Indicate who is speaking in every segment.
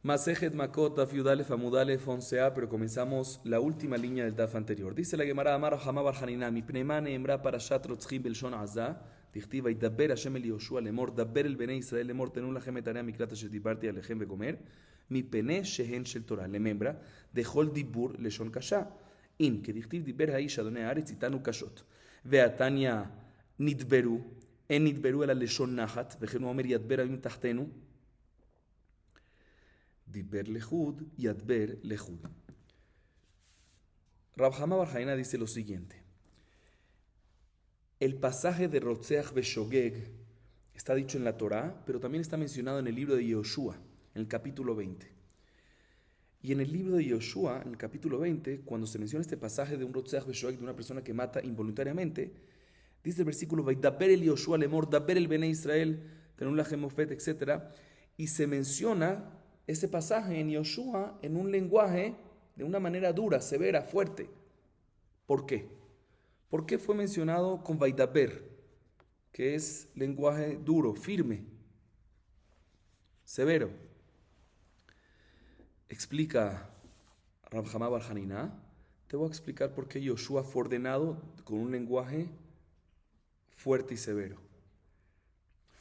Speaker 1: Masejet Makot, Daf Yudalef Amudalef 11a, pero comenzamos la última línea del Daf anterior. Dice la Gemara, Amar Hama Bar Hanina, mi pneimane emra parashat rotzchim belshon azah, dichtiva, ידבר השם אל יהושע לאמור, דבר אל בני ישראל לאמור, תנו לכם את ערי המקלט אשר דיברתי עליכם וגומר, מפני שהן של תורה, לממרה, דכל דיבור לשון קשה. אם כדכתיב דיבר האיש אדוני הארץ, איתנו קשות. והתניא נדברו, אין נדברו אלא לשון נחת, וכן הוא אומר ידבר עמים תחתנו, דיבר לחוד, ידבר לחוד. Rab Hama Bar Hanina dice lo siguiente. El pasaje de Rotzeach Beshogeg está dicho en la Torá, pero también está mencionado en el libro de Yoshua, en el capítulo 20. Y en el libro de Yoshua, en el capítulo 20, cuando se menciona este pasaje de un Rotzeach Beshogeg, de una persona que mata involuntariamente, dice el versículo, Vaidaber el Yoshua lemor, daber el Bene Israel, tenun lachem mofet, etc. Y se menciona ese pasaje en Yoshua en un lenguaje de una manera dura, severa, fuerte. ¿Por qué? ¿Por qué fue mencionado con Vaidaber, que es lenguaje duro, firme, severo? Explica Rab Hama Bar Hanina. Te voy a explicar por qué Yoshua fue ordenado con un lenguaje fuerte y severo,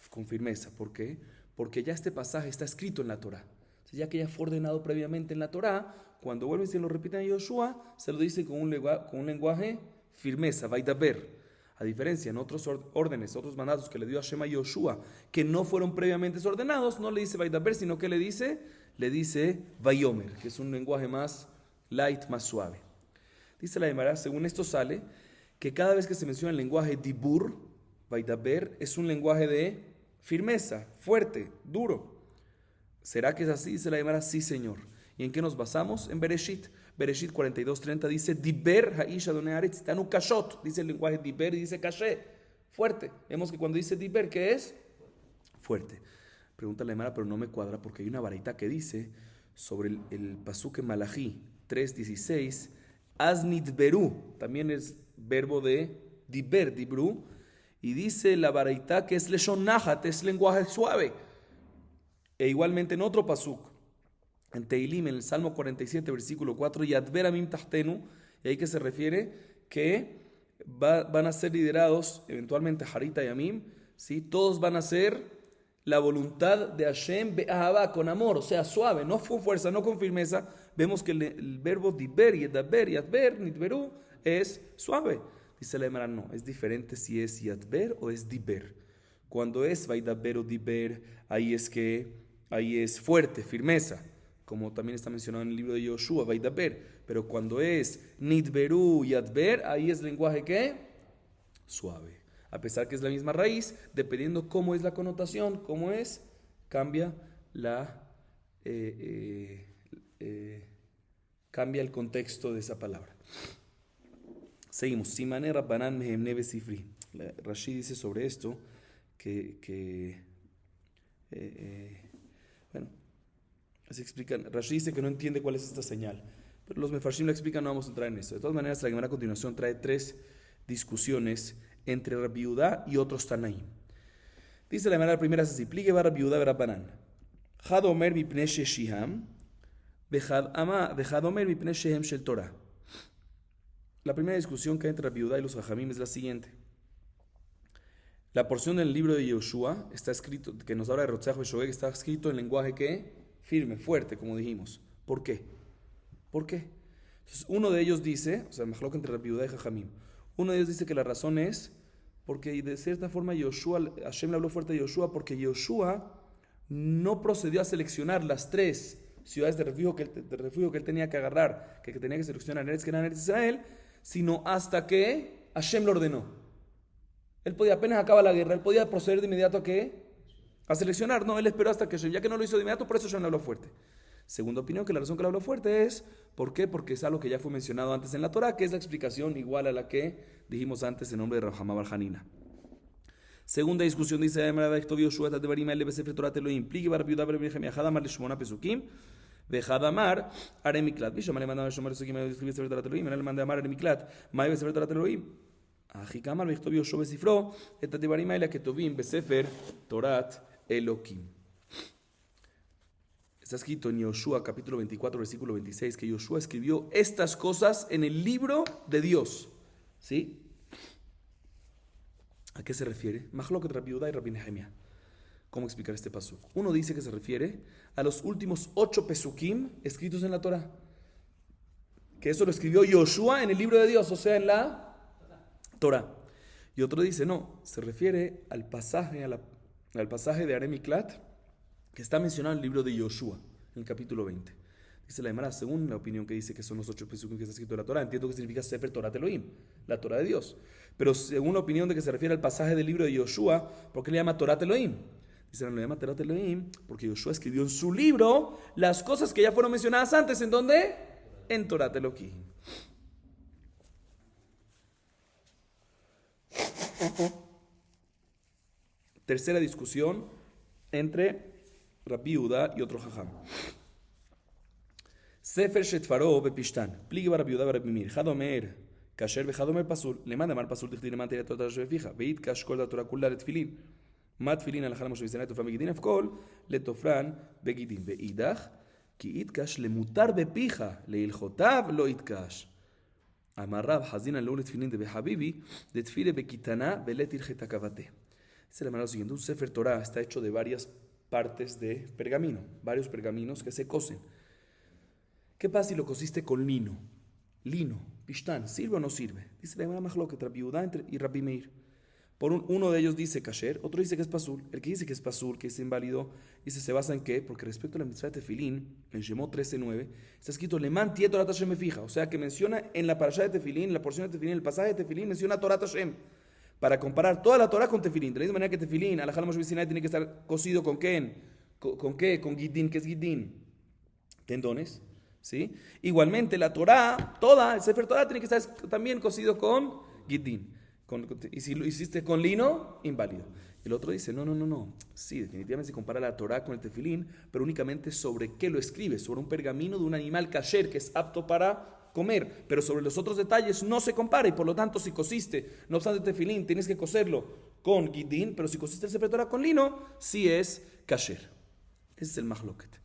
Speaker 1: con firmeza. ¿Por qué? Porque ya este pasaje está escrito en la Torá. Ya que ya fue ordenado previamente en la Torá, cuando vuelve y se lo repiten a Yoshua, se lo dice con un lenguaje firmeza, vaidaber. A diferencia en otros órdenes, otros mandatos que le dio Hashem a Yoshua, que no fueron previamente ordenados, no le dice vaidaber, sino que le dice vayomer, que es un lenguaje más light, más suave. Dice la Gemara, según esto sale, que cada vez que se menciona el lenguaje dibur, vaidaber, es un lenguaje de firmeza, fuerte, duro. ¿Será que es así? Dice la Gemara, sí, señor. ¿Y en qué nos basamos? En Bereshit. Bereshit 42:30 dice, Diber ha'ish Adonai haaretz itanu kashot. Dice el lenguaje Diber y dice kashe, fuerte. Vemos que cuando dice Diber, ¿qué es? Fuerte. Pregunta la Gemara, pero no me cuadra porque hay una varita que dice sobre el pasuk en Malachi 3:16, Aznidberu, también es verbo de Diber, Dibru, y dice la varita que es leshon nachat, es lenguaje suave. E igualmente en otro pasuk, en Teilim, en el Salmo 47, versículo 4, Yadber amim tahtenu, y ahí que se refiere que van a ser liderados eventualmente Harita y Amim, ¿sí? Todos van a ser la voluntad de Hashem be'ahava, con amor, o sea, suave, no con fuerza, no con firmeza. Vemos que el verbo diber, yadaber, yadber, nidberu es suave. Dice la Gemara, no, es diferente si es yadber o es diber. Cuando es vaidaber o diber, ahí es fuerte, firmeza, como también está mencionado en el libro de Yoshua, vaidaber. Pero cuando es nidberu y adber, ahí es lenguaje ¿qué? Suave. A pesar que es la misma raíz, dependiendo cómo es la connotación, cómo es, cambia cambia el contexto de esa palabra. Seguimos. Simane Rabbanan mehem neve sifri. Rashi dice sobre esto bueno, así explican. Rashi dice que no entiende cuál es esta señal, pero los mefarshim lo explican, no vamos a entrar en eso. De todas maneras, la Gemara a continuación trae 3 discusiones entre Rabbi Yudá y otros Tanaim. Dice la Gemara, la primera es así: Pligue va Rabbi Yudá Rabbanan. Had omer mipnei sheham, vechad omer mipnei shehem shel Torah. La primera discusión que hay entre Rabbi Yudá y los Jajamim es la siguiente. La porción del libro de Yoshua está escrito, que nos habla de Rotzeach Beshogeg, está escrito en lenguaje ¿qué? Firme, fuerte, como dijimos. ¿Por qué? ¿Por qué? Entonces, uno de ellos dice, o sea, mejor que entre Rabbi Yudá y Jajamim, uno de ellos dice que la razón es porque de cierta forma Hashem le habló fuerte a Yoshua porque Yoshua no procedió a seleccionar las 3 ciudades de refugio que él tenía que agarrar, que tenía que seleccionar que eran Eretz Israel, sino hasta que Hashem lo ordenó. Él podía, apenas acaba la guerra, él podía proceder de inmediato ¿a qué? A seleccionar. No, él esperó hasta que Hashem, ya que no lo hizo de inmediato, por eso Hashem le habló fuerte. Segunda opinión, que la razón que le habló fuerte es, ¿por qué? Porque es algo que ya fue mencionado antes en la Torá, que es la explicación igual a la que dijimos antes en nombre de Rab Hama Bar Hanina. Segunda discusión, dice Yoshua, Vejadamar, Aremiklat. Bisham le mandaba a Shomer Sukim, escribir Sefer Torat Elohim, él le mandaba a Amar Aremiklat, Mae Sefer Torat Elohim. Ajikamar Vechtob Yoshua besifro, et Devarim haela ketovim besefer Torat Elohim. Está escrito en Yoshua capítulo 24, versículo 26, que Yoshua escribió estas cosas en el libro de Dios. ¿Sí? ¿A qué se refiere? Mahlokot Rabbi Yehuda y Rabbi Nehemia. ¿Cómo explicar este pasuk? Uno dice que se refiere a los últimos 8 pesukim escritos en la Torah. Que eso lo escribió Yoshua en el libro de Dios, o sea, en la Torah. Y otro dice, no, se refiere al pasaje, al pasaje de Aremiklat, que está mencionado en el libro de Yoshua, en el capítulo 20. Dice la Gemara, según la opinión que dice que son los 8 pesukim que está escrito en la Torah, entiendo que significa Sefer Torat Elohim, la Torah de Dios. Pero según la opinión de que se refiere al pasaje del libro de Yoshua, ¿por qué le llama Torat Elohim? Dicen, le llama Torat Elohim porque Yoshua escribió en su libro las cosas que ya fueron mencionadas antes. ¿En dónde? En Torat Elohim. Tercera discusión entre Rabbi Yehuda y otro jajam. Sefer Shetfaro bepishtan. Pligi bar Rabbi Yehuda bar Rabbi Meir. Hadomer kasher vehadomer pasul. Leman damar pasul tichti leman teria Torah shefija. Veit kash kol da Torah kula letfilin. mat tfilin alachal moshe v'sinai tofra megidin afkol letofran begidin. Veidach ki itkash lemutar bepija leilchotav lo itkash. Amarrab hazina lo letfilin de behabibi de tfile bekitana veletir getakavate. Se le lo siguiente, un Sefer Torah está hecho de varias partes de pergamino, varios pergaminos que se cosen. ¿Qué pasa si lo cosiste con lino? Lino, pishtán, ¿sirve o no sirve? Dice la Gemara Mahlokot Rabbi Yehuda y Rabbi Meir. Uno de ellos dice kasher, otro dice que es pasul. El que dice que es pasul, que es inválido, dice se basa en qué? Porque respecto a la mitzvah de tefilín, en Shemot 13:9, está escrito leman tie Torat Hashem fija, o sea que menciona en la parashá de tefilín, en la porción de tefilín, el pasaje de tefilín menciona Torat Hashem. Para comparar toda la Torah con tefilín. De la misma manera que tefilín, alajal moshe v'sinai, tiene que estar cosido con qué, con qué, con gidín. ¿Qué es gidín? Tendones. ¿Sí? Igualmente la Torah, toda, el Sefer Torah tiene que estar también cosido con gidín. Y si lo hiciste con lino, inválido. El otro dice, no. Sí, definitivamente se compara la Torah con el tefilín, pero únicamente sobre qué lo escribes, sobre un pergamino de un animal kasher que es apto para comer, pero sobre los otros detalles no se compara, y por lo tanto si cosiste, no obstante tefilín, tienes que coserlo con gidín, pero si cosiste el Sefer Torah con lino, sí es kasher. Ese es el mahloket.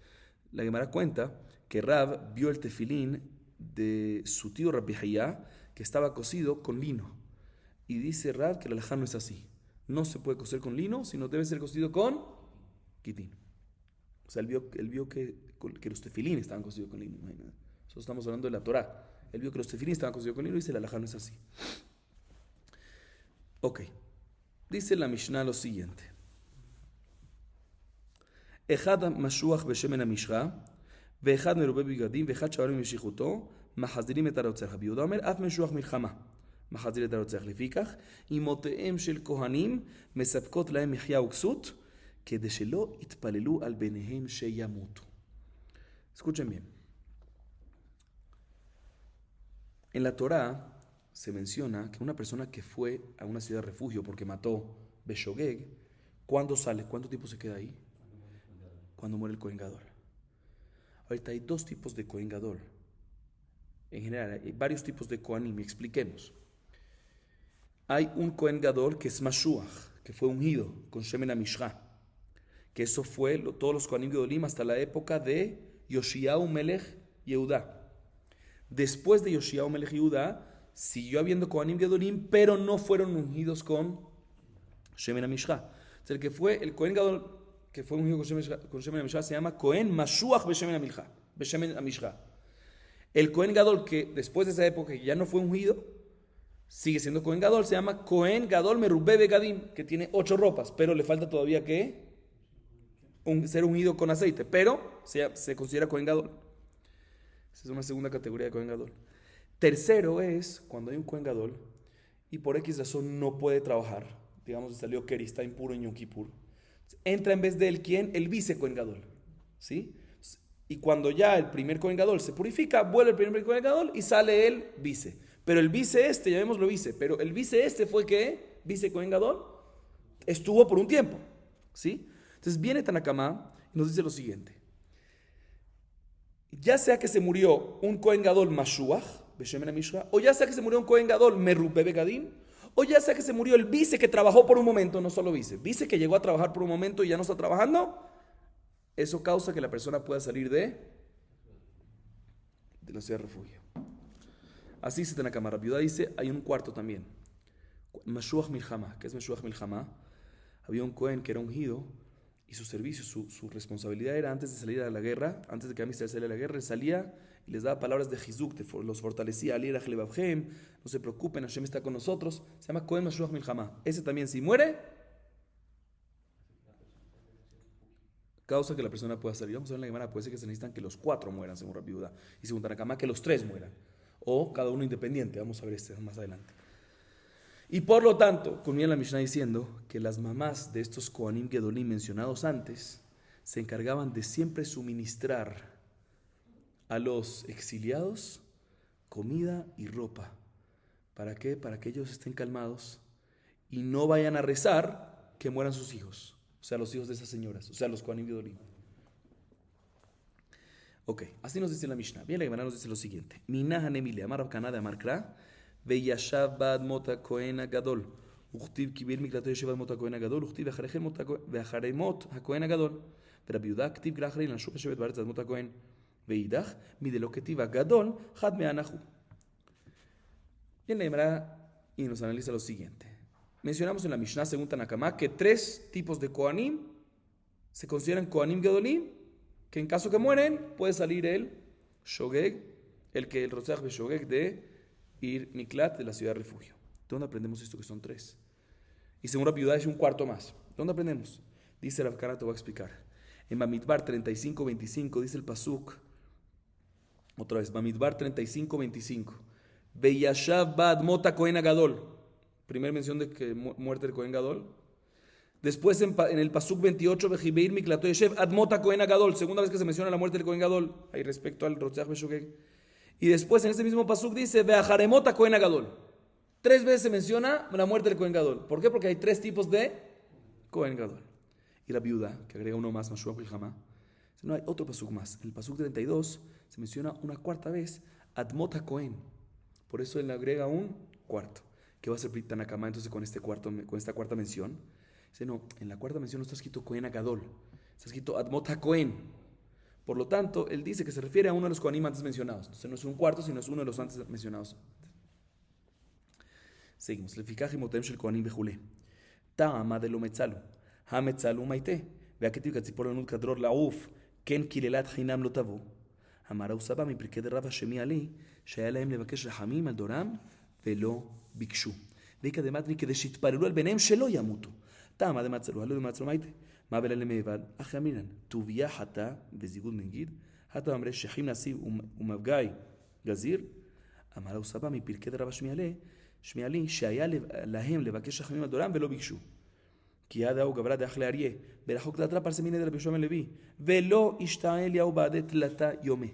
Speaker 1: La Gemara cuenta que Rab vio el tefilín de su tío Rabbi Hayá, que estaba cosido con lino, y dice Rab que el alajá no es así, no se puede coser con lino, sino debe ser cosido con gidín. O sea, él vio que los tefilín estaban cosidos con lino, imagínate. Nosotros estamos hablando de la Torah. Él vio que los tefilín estaban cosidos con lino y dice, la alajá no es así. Ok. Dice la Mishnah lo siguiente. Echad mashuach beshemen hamishra, veechad merubeh bigadim, veechad shavarim yeshichuto, מחזירים את הרוצח. רבי יהודה אומר, אף משוח מלחמה מחזיר את הרוצח. לפיכך, אמותיהם של כהנים מספקות להם מחיה וכסות, כדי שלא יתפללו על בניהם שימותו. Escuchen bien. En la Torah se menciona que una persona que fue a una ciudad de refugio porque mató Beshogeg, ¿cuándo sale? ¿Cuánto tiempo se queda ahí? Cuando muere el Kohen Gadol. Ahorita hay 2 tipos de Kohen Gadol. En general, hay varios tipos de Kohanim. Expliquemos. Hay un Kohen Gadol que es Mashuach, que fue ungido con Shemen HaMishra, que eso fue todos los Kohanim Gadolim hasta la época de Yoshiyahu Melech Yehudá. Después de Yoshiyahu Melech Yehudá, siguió habiendo Kohanim Gadolim, pero no fueron ungidos con Shemen HaMishra. Entonces, el que fue el Kohen Gadol que fue ungido con Shemen HaMishra se llama Kohen Mashuach Beshemen HaMishra. El Kohen Gadol que después de esa época ya no fue ungido, sigue siendo Kohen Gadol, se llama Kohen Gadol Merubeh Begadim, que tiene 8 ropas, pero le falta todavía que ser ungido con aceite, pero se considera Kohen Gadol. Esa es una segunda categoría de Kohen Gadol. Tercero es cuando hay un Kohen Gadol y por X razón no puede trabajar, digamos salió Keri, está impuro en Yom Kippur, entra en vez de él, ¿quién? El vice Kohen Gadol, ¿sí? Y cuando ya el primer Kohen Gadol se purifica, vuelve el primer Kohen Gadol y sale el vice. Pero el vice llamémoslo vice, pero el vice fue que, vice Kohen Gadol, estuvo por un tiempo, ¿sí? Entonces viene Tanakama y nos dice lo siguiente. Ya sea que se murió un Kohen Gadol Mashuach, Beshemen HaMishra, o ya sea que se murió un Kohen Gadol Merubeh Begadim, o ya sea que se murió el vice que trabajó por un momento, no solo vice que llegó a trabajar por un momento y ya no está trabajando, Eso causa que la persona pueda salir de la ciudad de refugio. Así se tiene Rabbi Yehuda dice, hay un cuarto también. Meshuach Milchama. ¿Qué es Meshuach Milchama? Había un Cohen que era ungido y su servicio, su responsabilidad era antes de salir a la guerra, antes de que Am Israel saliera a la guerra, él salía y les daba palabras de Jizuk, los fortalecía, no se preocupen, Hashem está con nosotros. Se llama Cohen Meshuach Milchama. Ese también, si muere, causa que la persona pueda salir. Vamos a ver en la Gemara, puede ser que se necesitan que los 4 mueran, según Rabbi Yehuda, y según Tanakama, que los 3 mueran. O cada uno independiente. Vamos a ver este más adelante. Y por lo tanto, conviene la Mishnah diciendo que las mamás de estos Kohanim Gedolim mencionados antes se encargaban de siempre suministrar a los exiliados comida y ropa. ¿Para qué? Para que ellos estén calmados y no vayan a rezar que mueran sus hijos. O sea, los hijos de esas señoras. O sea, los Kohanim Gedolim. Ok, así nos dice la Mishnah. Bien, la Gemara nos dice lo siguiente. Minah hanemile amar Rabkana de Amar Kra וישב באדמות הכהן הגדול. וכתיב קיבל מקלטו יושב באדמות הכהן הגדול, וכתיב ואחרי מות הכהן הגדול. ורבי יהודה כתיב גרח לי לנשוך לשבת בארץ אדמות הכהן. ואידך, מדלא כתיב הגדול, חד מהנחנו. Bien, la Gemara y nos analiza lo siguiente. Mencionamos en la Mishnah, según Tanakama, que 3 tipos de Kohanim se consideran Kohanim Gedolim, que en caso que mueren, puede salir el Shogeg, el Rotzach Beshogeg de Ir Miklat de la ciudad de refugio. ¿De dónde aprendemos esto que son 3? Y según Rabbi Yehuda es un cuarto más. ¿De dónde aprendemos? Dice Rav Kana, te voy a explicar. En Bamidbar 35:25 dice el pasuk, otra vez, Bamidbar 35:25. Veyashav bad mota Kohen Agadol. Primera mención de que muerte del Kohen Gadol. Después en el pasuk 28, Vejibeir Miklato Yeshev admota Kohen Agadol. Segunda vez que se menciona la muerte del Kohen Gadol. Ahí respecto al Rotzach Beshogeg. Y después en ese mismo pasuk dice Veajaremota Kohen Agadol. 3 veces se menciona la muerte del Kohen Gadol. ¿Por qué? Porque hay 3 tipos de Kohen Gadol. Y la viuda, que agrega uno más, Mashuach Milchama, no hay otro pasuk más. En el pasuk 32 se menciona una 4ª vez Admota Kohen. Por eso él agrega un 4º. ¿Qué va a hacer Tanakama entonces con esta 4ª mención? Dice, no, en la 4ª mención no está escrito Kohen Agadol, está escrito Admota Kohen. Por lo tanto, él dice que se refiere a uno de los Kohanim antes mencionados. Entonces no es un 4º, sino es uno de los antes mencionados. Seguimos. לפיכך אימותיהם של כהנים וכולי. טעמה דלא מצלו. המצלו מייתה. והכתיב כציפור לנות כדרור לעוף. כן קללת חינם לא תבוא. אמר הוא סבא מפרקי דרב השמי עלי, שהיה להם לבקש רחמים על דורם, ולא ביקשו. ואיכא דמתני כדי שיתפללו על ביניהם שלא ימותו. טעמה דמצלו, הלא דמצלו מייתה. מה בלה למעבד? אחי אמינן, טוביה חטא וזיגוד מגיד, חטא אמרי שחים נשיא ומפגאי גזיר, אמר הוא סבא מפרקי דרב השמיעלי, שהיה להם לבקש רחמים על דורם ולא ביקשו. כי יד ההוא גברה דאחלי אריה, ברחוק תלתרה פרסמינא דרבי יהושע בן לוי, ולא השתאה אליהו בעדי תלתה יומי.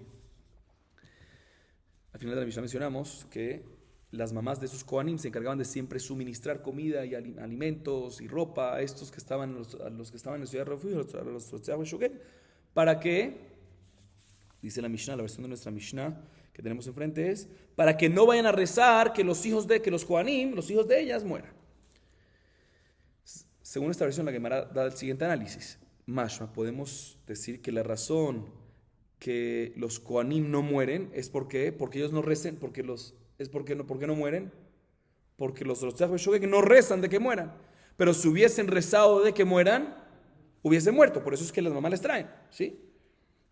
Speaker 1: Al final de la Mishnah mencionamos que las mamás de esos Kohanim se encargaban de siempre suministrar comida y alimentos y ropa a estos que estaban, a los que estaban en la ciudad de refugio, a los Rotzach Beshogeg, para que, dice la Mishnah, la versión de nuestra Mishnah que tenemos enfrente es, para que no vayan a rezar que los Kohanim, los hijos de ellas, mueran. Según esta versión, la Gemara da el siguiente análisis. Mashma, podemos decir que la razón que los Kohanim no mueren es porque ellos no recen, ¿por qué no mueren? Porque los Rotzach Beshogeg no rezan de que mueran. Pero si hubiesen rezado de que mueran, hubiesen muerto. Por eso es que las mamás les traen, ¿sí?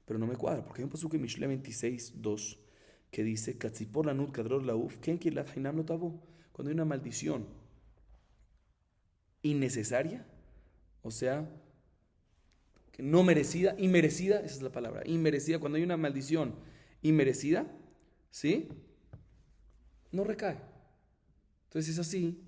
Speaker 1: Pero no me cuadra, porque hay un pasuk en Mishle 26:2 que dice Katzipor lanut kadror lauf ken kilat hinam lo tavo. Cuando hay una maldición innecesaria, o sea, que no merecida, inmerecida, esa es la palabra, inmerecida, cuando hay una maldición inmerecida, ¿sí? No recae. Entonces es así,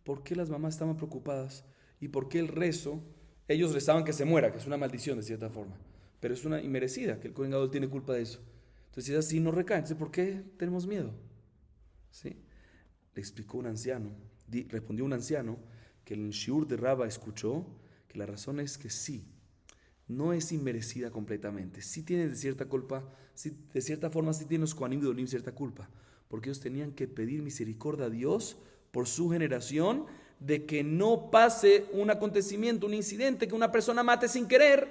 Speaker 1: ¿por qué las mamás estaban preocupadas? ¿Y por qué el rezo? Ellos rezaban que se muera, que es una maldición de cierta forma, pero es una inmerecida, que el Kohen Gadol tiene culpa de eso. Entonces si es así, no recae. Entonces ¿por qué tenemos miedo? ¿Sí? Le explicó un anciano, respondió un anciano que el shiur de Raba escuchó que la razón es que sí, no es inmerecida completamente, sí tiene de cierta culpa, sí, de cierta forma sí tienen los Kohanim Gedolim cierta culpa, porque ellos tenían que pedir misericordia a Dios por su generación de que no pase un acontecimiento, un incidente, que una persona mate sin querer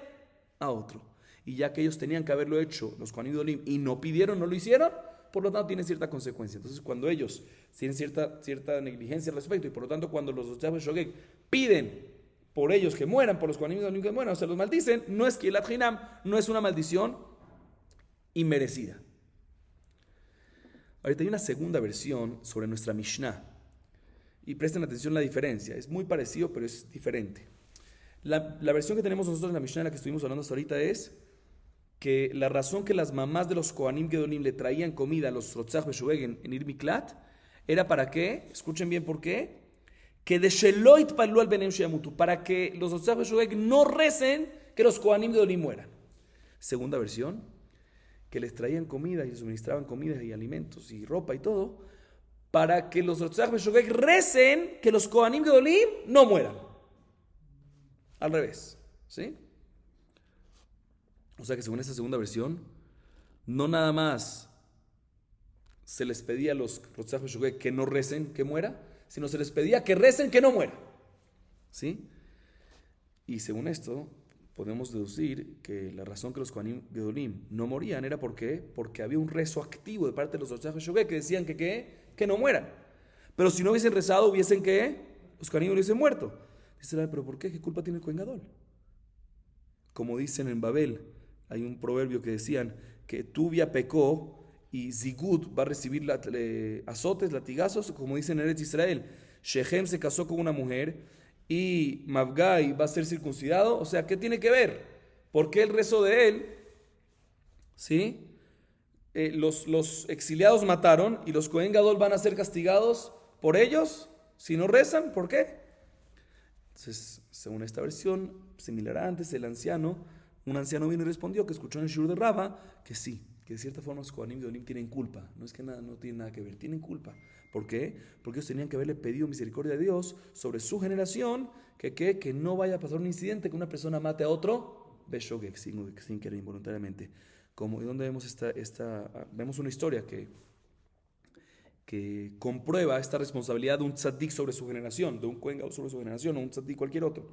Speaker 1: a otro. y ya que ellos tenían que haberlo hecho, los Kohanim Gedolim, y no pidieron, no lo hicieron, por lo tanto tiene cierta consecuencia. Entonces cuando ellos tienen cierta negligencia al respecto, y por lo tanto cuando los Rotzach Shogeg piden por ellos que mueran, por los Kohanim Gedolim que mueran, o sea, los maldicen, no es que el Hinam, no es una maldición inmerecida. Ahorita hay una segunda versión sobre nuestra Mishnah. Y presten atención a la diferencia. Es muy parecido, pero es diferente. La versión que tenemos nosotros en la Mishnah, en la que estuvimos hablando hasta ahorita, es que la razón que las mamás de los Kohanim Gedolim le traían comida a los Rotzach Beshogeg en Ir Miklat era para qué, escuchen bien por qué, que de Sheloit Palu al Benem Sheyamutu, para que los Rotzach Beshogeg no recen que los Kohanim Gedolim mueran. Segunda versión, que les traían comida y les suministraban comida y alimentos y ropa y todo, para que los Rotzach Beshogeg recen que los Kohanim Gedolim no mueran. Al revés, ¿sí? O sea que según esta segunda versión, no nada más se les pedía a los Rotzach Beshogeg que no recen que muera, sino se les pedía que recen que no muera, ¿sí? Y según esto, podemos deducir que la razón que los Kohanim Gedolim no morían era porque había un rezo activo de parte de los Rotzach Beshogeg que decían que no mueran. Pero si no hubiesen rezado, hubiesen que los Kohanim hubiesen muerto. Dice, pero ¿por qué? ¿Qué culpa tiene el Kohen Gadol? Como dicen en Babel, hay un proverbio que decían que Tuvia pecó y Zigud va a recibir azotes, latigazos, como dicen en Eretz Israel. Shechem se casó con una mujer y Mavgai va a ser circuncidado. O sea, ¿qué tiene que ver? ¿Por qué el rezo de él? ¿Sí? Los exiliados mataron y los Kohen Gadol van a ser castigados por ellos si no rezan. ¿Por qué? Entonces, según esta versión, similar a antes, un anciano vino y respondió que escuchó en el Shur de Rava que sí, que de cierta forma los Kohanim Gedolim tienen culpa. No es que no tienen nada que ver, tienen culpa. ¿Por qué? Porque ellos tenían que haberle pedido misericordia a Dios sobre su generación, que no vaya a pasar un incidente que una persona mate a otro Beshogeg, sin querer, involuntariamente. ¿Y dónde vemos vemos una historia que comprueba esta responsabilidad de un tzaddik sobre su generación, de un Kohen Gadol sobre su generación, o un tzaddik cualquier otro.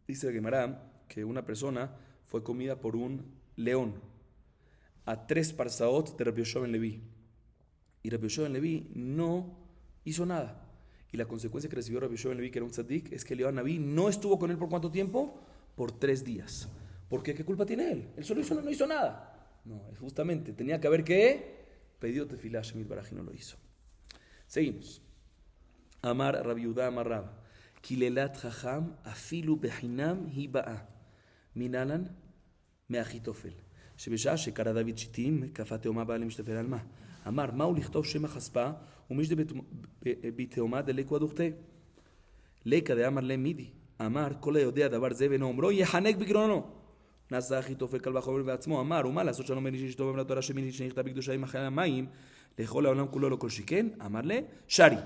Speaker 1: Dice la Gemara que una persona fue comida por un león a 3 parsaot de Rabbi Yoshua ben Levi. Y Rabbi Yoshua ben Levi no hizo nada. Y la consecuencia que recibió Rabbi Yoshua ben Levi, que era un tzaddik, es que Eliyahu Naví no estuvo con él por ¿cuánto tiempo? Por 3 días. ¿Por qué? ¿Qué culpa tiene él? Él solo no hizo nada. No, justamente, tenía que haber pedido tefilá Shemit Baraj y no lo hizo. Seguimos. Amar Rabbi Yehuda Amar Rab. Kilelat Chacham afilu behinam hi ba'a. Minalan me'achitofel. שבשעה שקרא דוד שיטים, כפה תאומה באה למשתפל על מה? אמר, מהו לכתוב שם החספה, ומשדה בתאומה דלקו דוכתה? לקה דאמר להם מידי. אמר, כל היודע דבר זה ואינו אומרו, יחנק בגרונו. נעשה אחיתופל קל וחומר בעצמו, אמר, ומה לעשות שלום בין איש אשתו ובן התורה שמיני שנכתב בקדושה עם אחרי המים, לכל העולם כולו לא כל שכן, אמר לה, שרי.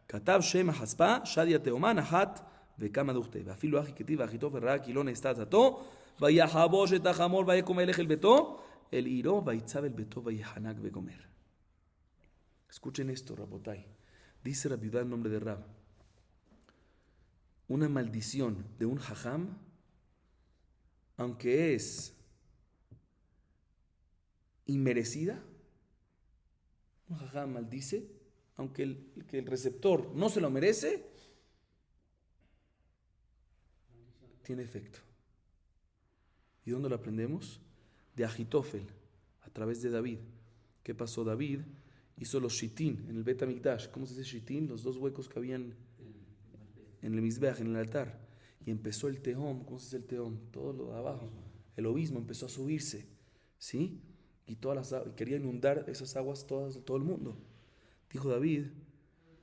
Speaker 1: כתב שם החספה, שדי התאומה נחת וקמה דוכתה. ואפילו אחי כתיב ואחיתופל ראה כי לא נעשתה עצתו, ויחבוש את החמור ויקום וילך אל ביתו, אל עירו ויצב אל ביתו ויחנק וגומר. Escuchen esto, Rabotai. Dice Rabbi Yehuda en nombre de Rab. Una maldición de un jajam, aunque es inmerecida, un jajam maldice, aunque el receptor no se lo merece, tiene efecto. ¿Y dónde lo aprendemos? De Ahitofel, a través de David. ¿Qué pasó? David hizo los shitín en el Bet HaMikdash. ¿Cómo se dice shitín? Los 2 huecos que habían en el Mizbeach, en el altar. Y empezó el tehom. ¿Cómo se dice el tehom? Todo lo de abajo. El obismo empezó a subirse. ¿Sí? Y quería inundar esas aguas todas de todo el mundo. Dijo David,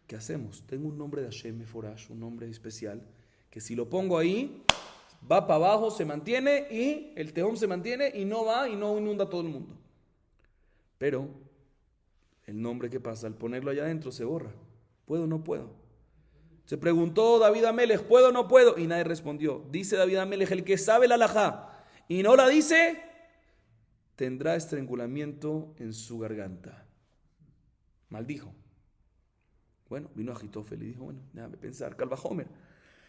Speaker 1: ¿qué hacemos? Tengo un nombre de Hashem Meforash, un nombre especial, que si lo pongo ahí, va para abajo, se mantiene y el tehom se mantiene y no va y no inunda a todo el mundo. Pero el nombre que pasa, al ponerlo allá adentro se borra. ¿Puedo o no puedo? Se preguntó David Amelech, ¿puedo o no puedo? Y nadie respondió. Dice David Amelech, el que sabe la halajá y no la dice, tendrá estrangulamiento en su garganta. Maldijo. Bueno, vino Ahitofel y dijo, bueno, déjame pensar, Calva Homer.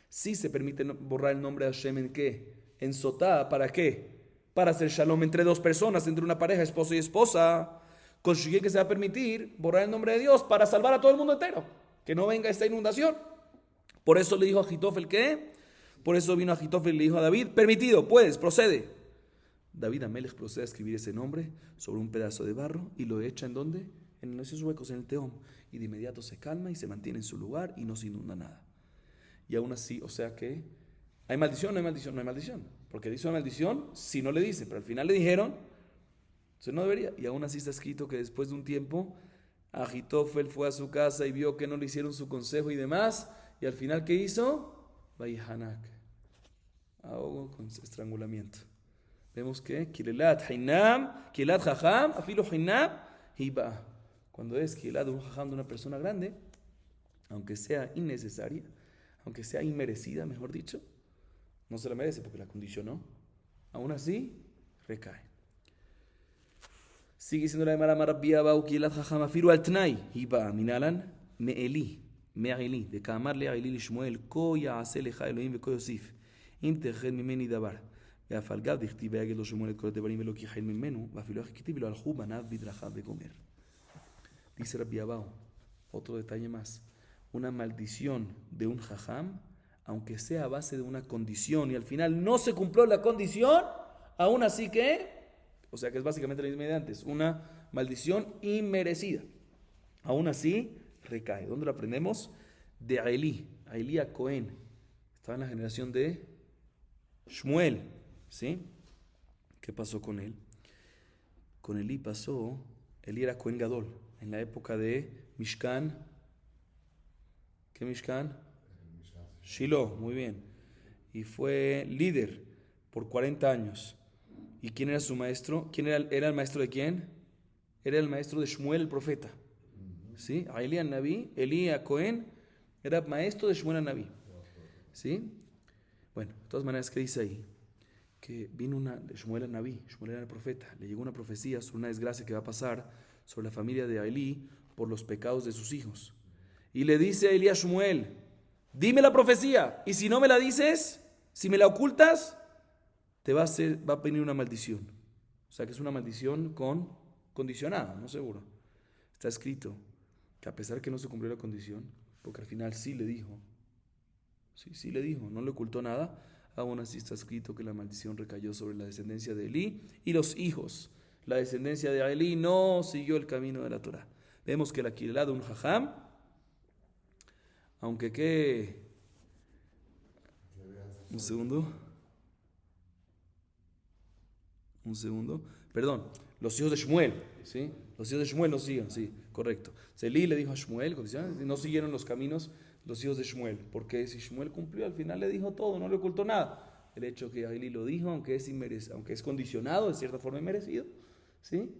Speaker 1: Sí se permite borrar el nombre de Hashem, ¿en qué? en Sotá, ¿para qué? Para hacer shalom entre dos personas, entre una pareja, esposo y esposa. Construir que se va a permitir borrar el nombre de Dios para salvar a todo el mundo entero. Que no venga esta inundación. Por eso le dijo a Jitofel que, por eso vino a Jitofel y le dijo a David, permitido, puedes, procede. David Amelech procede a escribir ese nombre sobre un pedazo de barro y lo echa ¿en dónde? En esos huecos, en el Tehom. Y de inmediato se calma y se mantiene en su lugar y no se inunda nada. Y aún así, o sea que, ¿hay maldición? No hay maldición, no hay maldición. Porque dice una maldición si no le dice, pero al final le dijeron, entonces no debería. Y aún así está escrito que después de un tiempo, Ahitofel fue a su casa y vio que no le hicieron su consejo y demás. Y al final, ¿qué hizo? Vayihanak. Ahogo con estrangulamiento. Vemos que Kilelat Hainam, Kilelat Jajam, Afilo Hainam, Hiba. Cuando es Kilelat de un Jajam de una persona grande, aunque sea innecesaria, aunque sea inmerecida, mejor dicho, no se la merece porque la condicionó, aún así recae. Sigue diciendo la Gemara Rabbi Abau Kilelat Jajam, Afilo al Tnai, Hiba, Minalan, Me'eli, de Kamar le Aili Lishmuel, Ko Yaase Leja Elohim Veko Yosif, Im Tejen Mimeni Dabar. ואף על גב דכתיב ויגד לו שמואל את כל הדברים ולא כיחל ממנו ואפילו איך כתיב ולא הלכו בניו בדרכיו וגומר. Dice Rabbi Abau, otro detalle más, una maldición de un jajam, aunque sea a base de una condición y al final no se cumplió la condición, aún así que, o sea que es básicamente la misma idea de antes, una maldición inmerecida, aún así recae. ¿Dónde lo aprendemos? De Ailí a Cohen, estaba en la generación de Shmuel. ¿Sí? ¿Qué pasó con él? Con Elí pasó, Elí era Cohen Gadol, en la época de Mishkan. ¿Qué Mishkan? Shiloh, muy bien. Y fue líder por 40 años. ¿Y quién era su maestro? ¿Quién era el maestro de quién? Era el maestro de Shmuel, el profeta. ¿Sí? Elí al-Nabi, Elí a Cohen, era maestro de Shmuel al-Nabi. ¿Sí? Bueno, de todas maneras, ¿qué dice ahí? Que vino de Shmuel al-Nabi, Shmuel era el profeta, le llegó una profecía sobre una desgracia que va a pasar sobre la familia de Elí por los pecados de sus hijos. Y le dice a Elí a Shmuel, dime la profecía, y si no me la dices, si me la ocultas, te va a venir una maldición. O sea que es una maldición condicionada, no seguro. Está escrito que a pesar que no se cumplió la condición, porque al final sí le dijo, no le ocultó nada, aún así está escrito que la maldición recayó sobre la descendencia de Elí y los hijos. La descendencia de Elí no siguió el camino de la Torah. Vemos que la Kilelá de un jajam, aunque que... Un segundo. Perdón, los hijos de Shmuel, ¿sí? Los hijos de Shmuel no siguen, sí, correcto. Elí le dijo a Shmuel, no siguieron los caminos los hijos de Shmuel, porque si Shmuel cumplió, al final le dijo todo, no le ocultó nada. El hecho que Elí lo dijo, aunque es condicionado, de cierta forma inmerecido, ¿sí?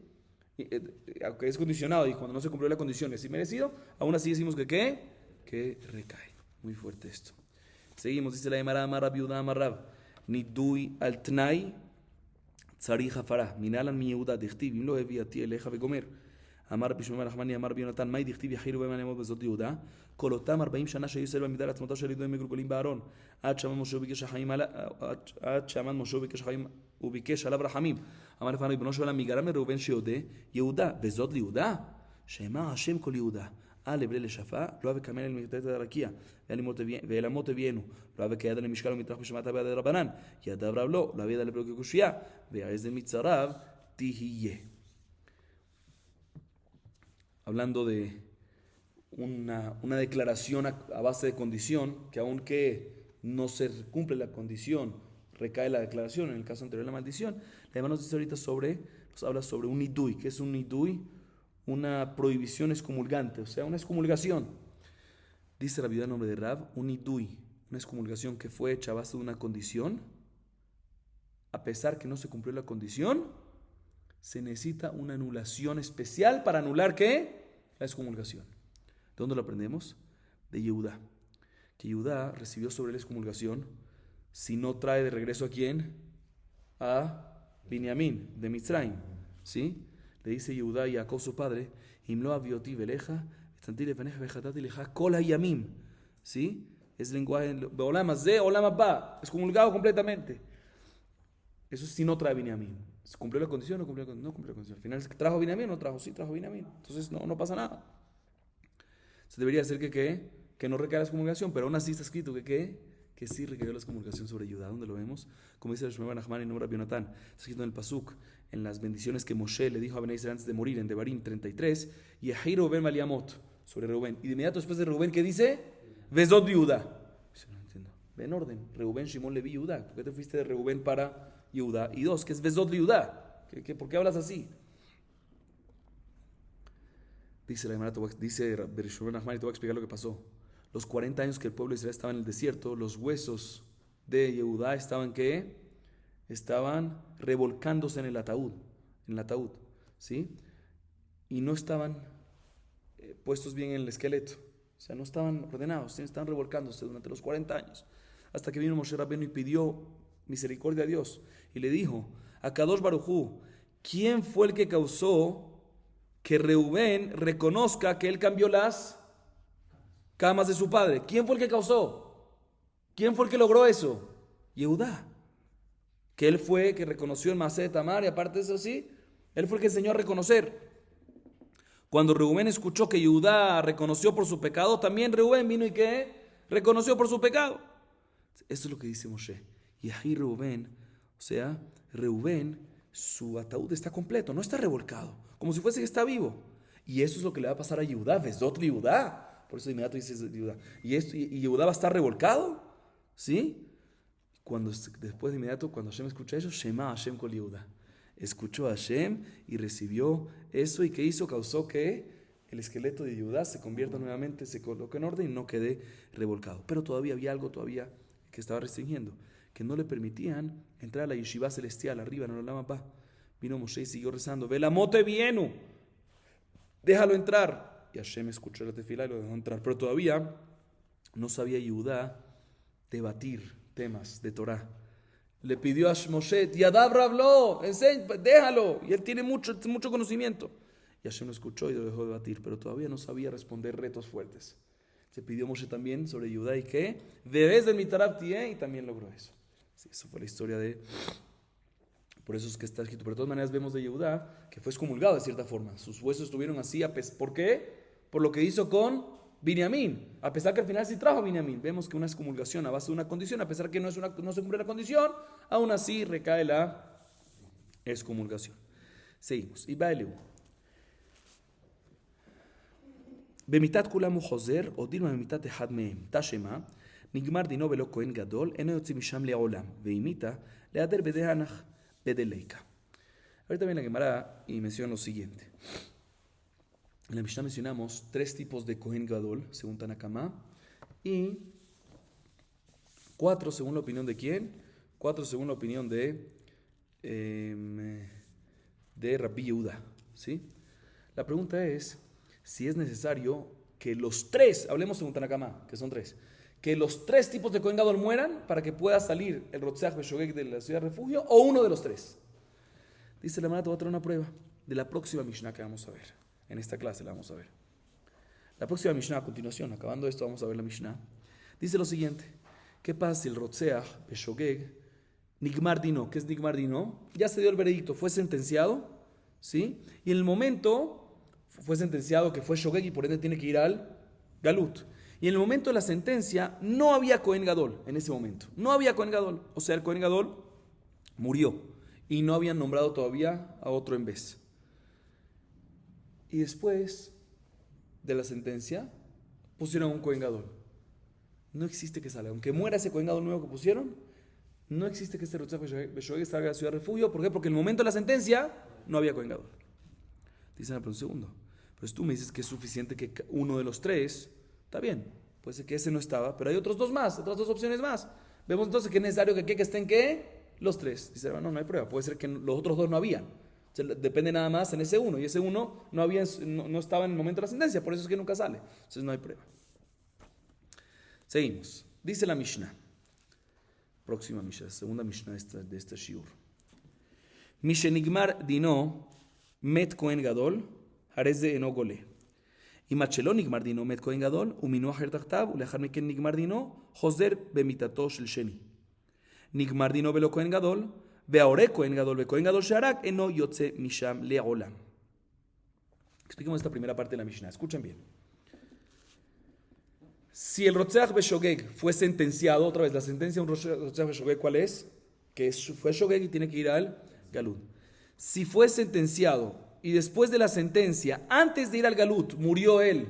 Speaker 1: Aunque es condicionado y cuando no se cumplió la condición es inmerecido, aún así decimos que recae. Muy fuerte esto. Seguimos, dice la Gemara Amar Rabbi Yehuda Amar Rab, Nidui al Tnai Tzari Jafara, Minalan mi Yehuda, Dichtiv, im lo hevi a ti eleja vegomer. אמר רבי שמעון נחמני אמר רבי יונתן מאי דכתיב יחיו בהם הנאמות בזאת יהודה כל אותם 40 שנה שהיו ישראל במידה לעצמתו של ידועים מגולגלים בארון עד שעמד משה וביקש חיים וביקש עליו רחמים אמר לפניו ריבונו של עולם מי גרם לראובן שיודה יהודה וזאת ליהודה שאמר השם כל יהודה אל לבלי לשפה לא אבא כמל אל מרתת הרקיע ואל אמות אבינו לא אבא כיד למשקל ומטרח בשמעת ביד רבנן ידיו רב לא אבא יד לבלו כקושייה ויעז מצריו תהיה. Hablando de una declaración a base de condición, que aunque no se cumple la condición, recae la declaración, en el caso anterior la maldición. La Gemara nos dice ahorita nos habla sobre un nidui. ¿Qué es un nidui? Una prohibición excomulgante, o sea, una excomulgación. Dice la viuda en nombre de Rab, un nidui, una excomulgación que fue hecha a base de una condición, a pesar que no se cumplió la condición, se necesita una anulación especial para anular ¿qué? La excomulgación. ¿De dónde lo aprendemos? De Yehudá. Que Yehudá recibió sobre la excomulgación si no trae de regreso a quién? A Binyamin, de Mitzrayim. ¿Sí? Le dice Yehudá a Jacob su padre, Imlo avioti veleja, estanti lefaneja vejatati leja kol hayamim. ¿Sí? Es lenguaje, Olam hazeh, Olam haba, excomulgado completamente. Eso sí no trae Binyamin. ¿Cumplió la condición o no cumplió la condición? No cumplió la condición. Al final, ¿trajo Binyamin o no trajo? Sí, trajo Binyamin. Entonces no pasa nada. Se debería hacer que no recaiga la excomulgación, pero aún así está escrito que sí recayó la excomulgación sobre Judá. ¿Dónde lo vemos? Como dice el Shmuel Nachman y Nomra Bionatán, está escrito en el Pasuk, en las bendiciones que Moshe le dijo a Ben Israel antes de morir, en Devarim 33, y a Reuben Maliamot, sobre Reuben. Y de inmediato después de Reuben, ¿qué dice? Vezot de Judá. No entiendo. Ve en orden. Reuben, Shimon, Levi, Judá. ¿Por qué te fuiste de Reuben para Judá? Y dos, que es Vezot de Judá. ¿Por qué hablas así? Dice la Gemara, dice Bereshurah Nachman, y te voy a explicar lo que pasó. Los 40 años que el pueblo de Israel estaba en el desierto, los huesos de Yehudá estaban ¿qué? Estaban revolcándose en el ataúd, ¿sí? Y no estaban puestos bien en el esqueleto, o sea, no estaban ordenados, ¿sí? Estaban revolcándose durante los 40 años, hasta que vino Moshe Rabbeinu y pidió misericordia a Dios, y le dijo a Kadosh Baruj Hu, ¿quién fue el que causó que Reubén reconozca que él cambió las camas de su padre? ¿Quién fue el que causó? ¿Quién fue el que logró eso? Yehudá. Que él fue que reconoció el Masé de Tamar, y aparte de eso sí, él fue el que enseñó a reconocer. Cuando Reubén escuchó que Yehudá reconoció por su pecado, también Reubén vino y ¿qué? Reconoció por su pecado. Esto es lo que dice Moshe. Y ahí Reubén, o sea, Reubén, su ataúd está completo, no está revolcado, como si fuese que está vivo. Y eso es lo que le va a pasar a Yehudá, Vezot Yehudá. Por eso de inmediato dice Yehudá. ¿Y Yehudá va a estar revolcado? ¿Sí? Después de inmediato, cuando Hashem escucha eso, Shema Hashem kol Yehudá. Escuchó a Hashem y recibió eso. ¿Y qué hizo? Causó que el esqueleto de Yehudá se convierta nuevamente, se coloque en orden y no quede revolcado. Pero todavía había algo que estaba restringiendo, que no le permitían entrar a la yeshiva celestial arriba en el Olam Abba. Vino Moshe y siguió rezando, Velamote vienu, déjalo entrar. Y Hashem escuchó la tefila y lo dejó entrar. Pero todavía no sabía Yehudá debatir temas de Torah. Le pidió a Moshe, Yadab habló, déjalo. Y él tiene mucho conocimiento. Y Hashem lo escuchó y lo dejó debatir. Pero todavía no sabía responder retos fuertes. Se pidió Moshe también sobre Yehudá y que debes del mitarab tié, y también logró eso. Sí, eso fue la historia de... Por eso es que está escrito. Pero de todas maneras vemos de Yehudá que fue excomulgado de cierta forma. Sus huesos estuvieron así. ¿Por qué? Por lo que hizo con Binyamin. A pesar que al final sí trajo Binyamin. Vemos que una excomulgación a base de una condición, a pesar que no se cumple la condición, aún así recae la excomulgación. Seguimos. Y Baileu. במיתת כולם הוא חוזר, או דילמה במיתת אחד מהם, תשמע, נגמר דינו ולא כהן גדול, אינו יוצא משם לעולם, והמיתה, להיעדר בדי הנח, בדי ליקה. Ahorita viene la Gemara y menciona lo siguiente. En la Mishnah mencionamos 3 tipos de Kohen Gadol, según Tanakama, y 4 según la opinión de quién? 4 según la opinión de Rabbi Yehuda, ¿sí? La pregunta es si es necesario que los 3, hablemos según Tanakama, que son 3, que los 3 tipos de Kohen Gadol mueran para que pueda salir el Rotzeach Beshogeg de la ciudad de refugio, o uno de los 3. Dice la Gemara, te voy a traer una prueba de la próxima Mishnah que vamos a ver. En esta clase la vamos a ver. La próxima Mishnah, a continuación, acabando esto, vamos a ver la Mishnah. Dice lo siguiente: ¿qué pasa si el Rotzeach Beshogeg Nigmar Dino? ¿Qué es Nigmar Dino? Ya se dio el veredicto, fue sentenciado, ¿sí? Y en el momento fue sentenciado que fue Shogeg y por ende tiene que ir al Galut. Y en el momento de la sentencia no había Kohen Gadol en ese momento. No había Kohen Gadol. O sea, el Kohen Gadol murió y no habían nombrado todavía a otro en vez. Y después de la sentencia pusieron un Kohen Gadol. No existe que salga. Aunque muera ese Kohen Gadol nuevo que pusieron, no existe que este Rotzeach Beshogeg salga de la ciudad de refugio. ¿Por qué? Porque en el momento de la sentencia no había Kohen Gadol. Dicen, pero un segundo. Pues tú me dices que es suficiente que uno de los 3, está bien, puede ser que ese no estaba, pero hay otras 2 opciones más. Vemos entonces que es necesario que estén los 3. Dice, no hay prueba, puede ser que los otros 2 no habían. O sea, depende nada más en ese uno, y ese uno no estaba en el momento de la sentencia, por eso es que nunca sale. Entonces no hay prueba. Seguimos. Dice la Mishnah, próxima Mishnah, segunda Mishnah de este shiur. Mishenigmar dino met Kohen Gadol, Hareze eno gole. Y macheló nigmar dino met Kohen Gadol, uminu aher tachtav, ulechar meken nigmar dino, joser bemitato shel sheni. נגמר דינו ולא כהן גדול, Veaore Kohen Gadol, Kohen Gadol Sharak, eno yotze misham leolam. Expliquemos esta primera parte de la Mishnah. Escuchen bien. Si el Rotzeach Beshogeg fue sentenciado, otra vez la sentencia de un Rotzeach Beshogeg, ¿cuál es? Que fue Shogeg y tiene que ir al Galut. Si fue sentenciado y después de la sentencia, antes de ir al Galut, murió el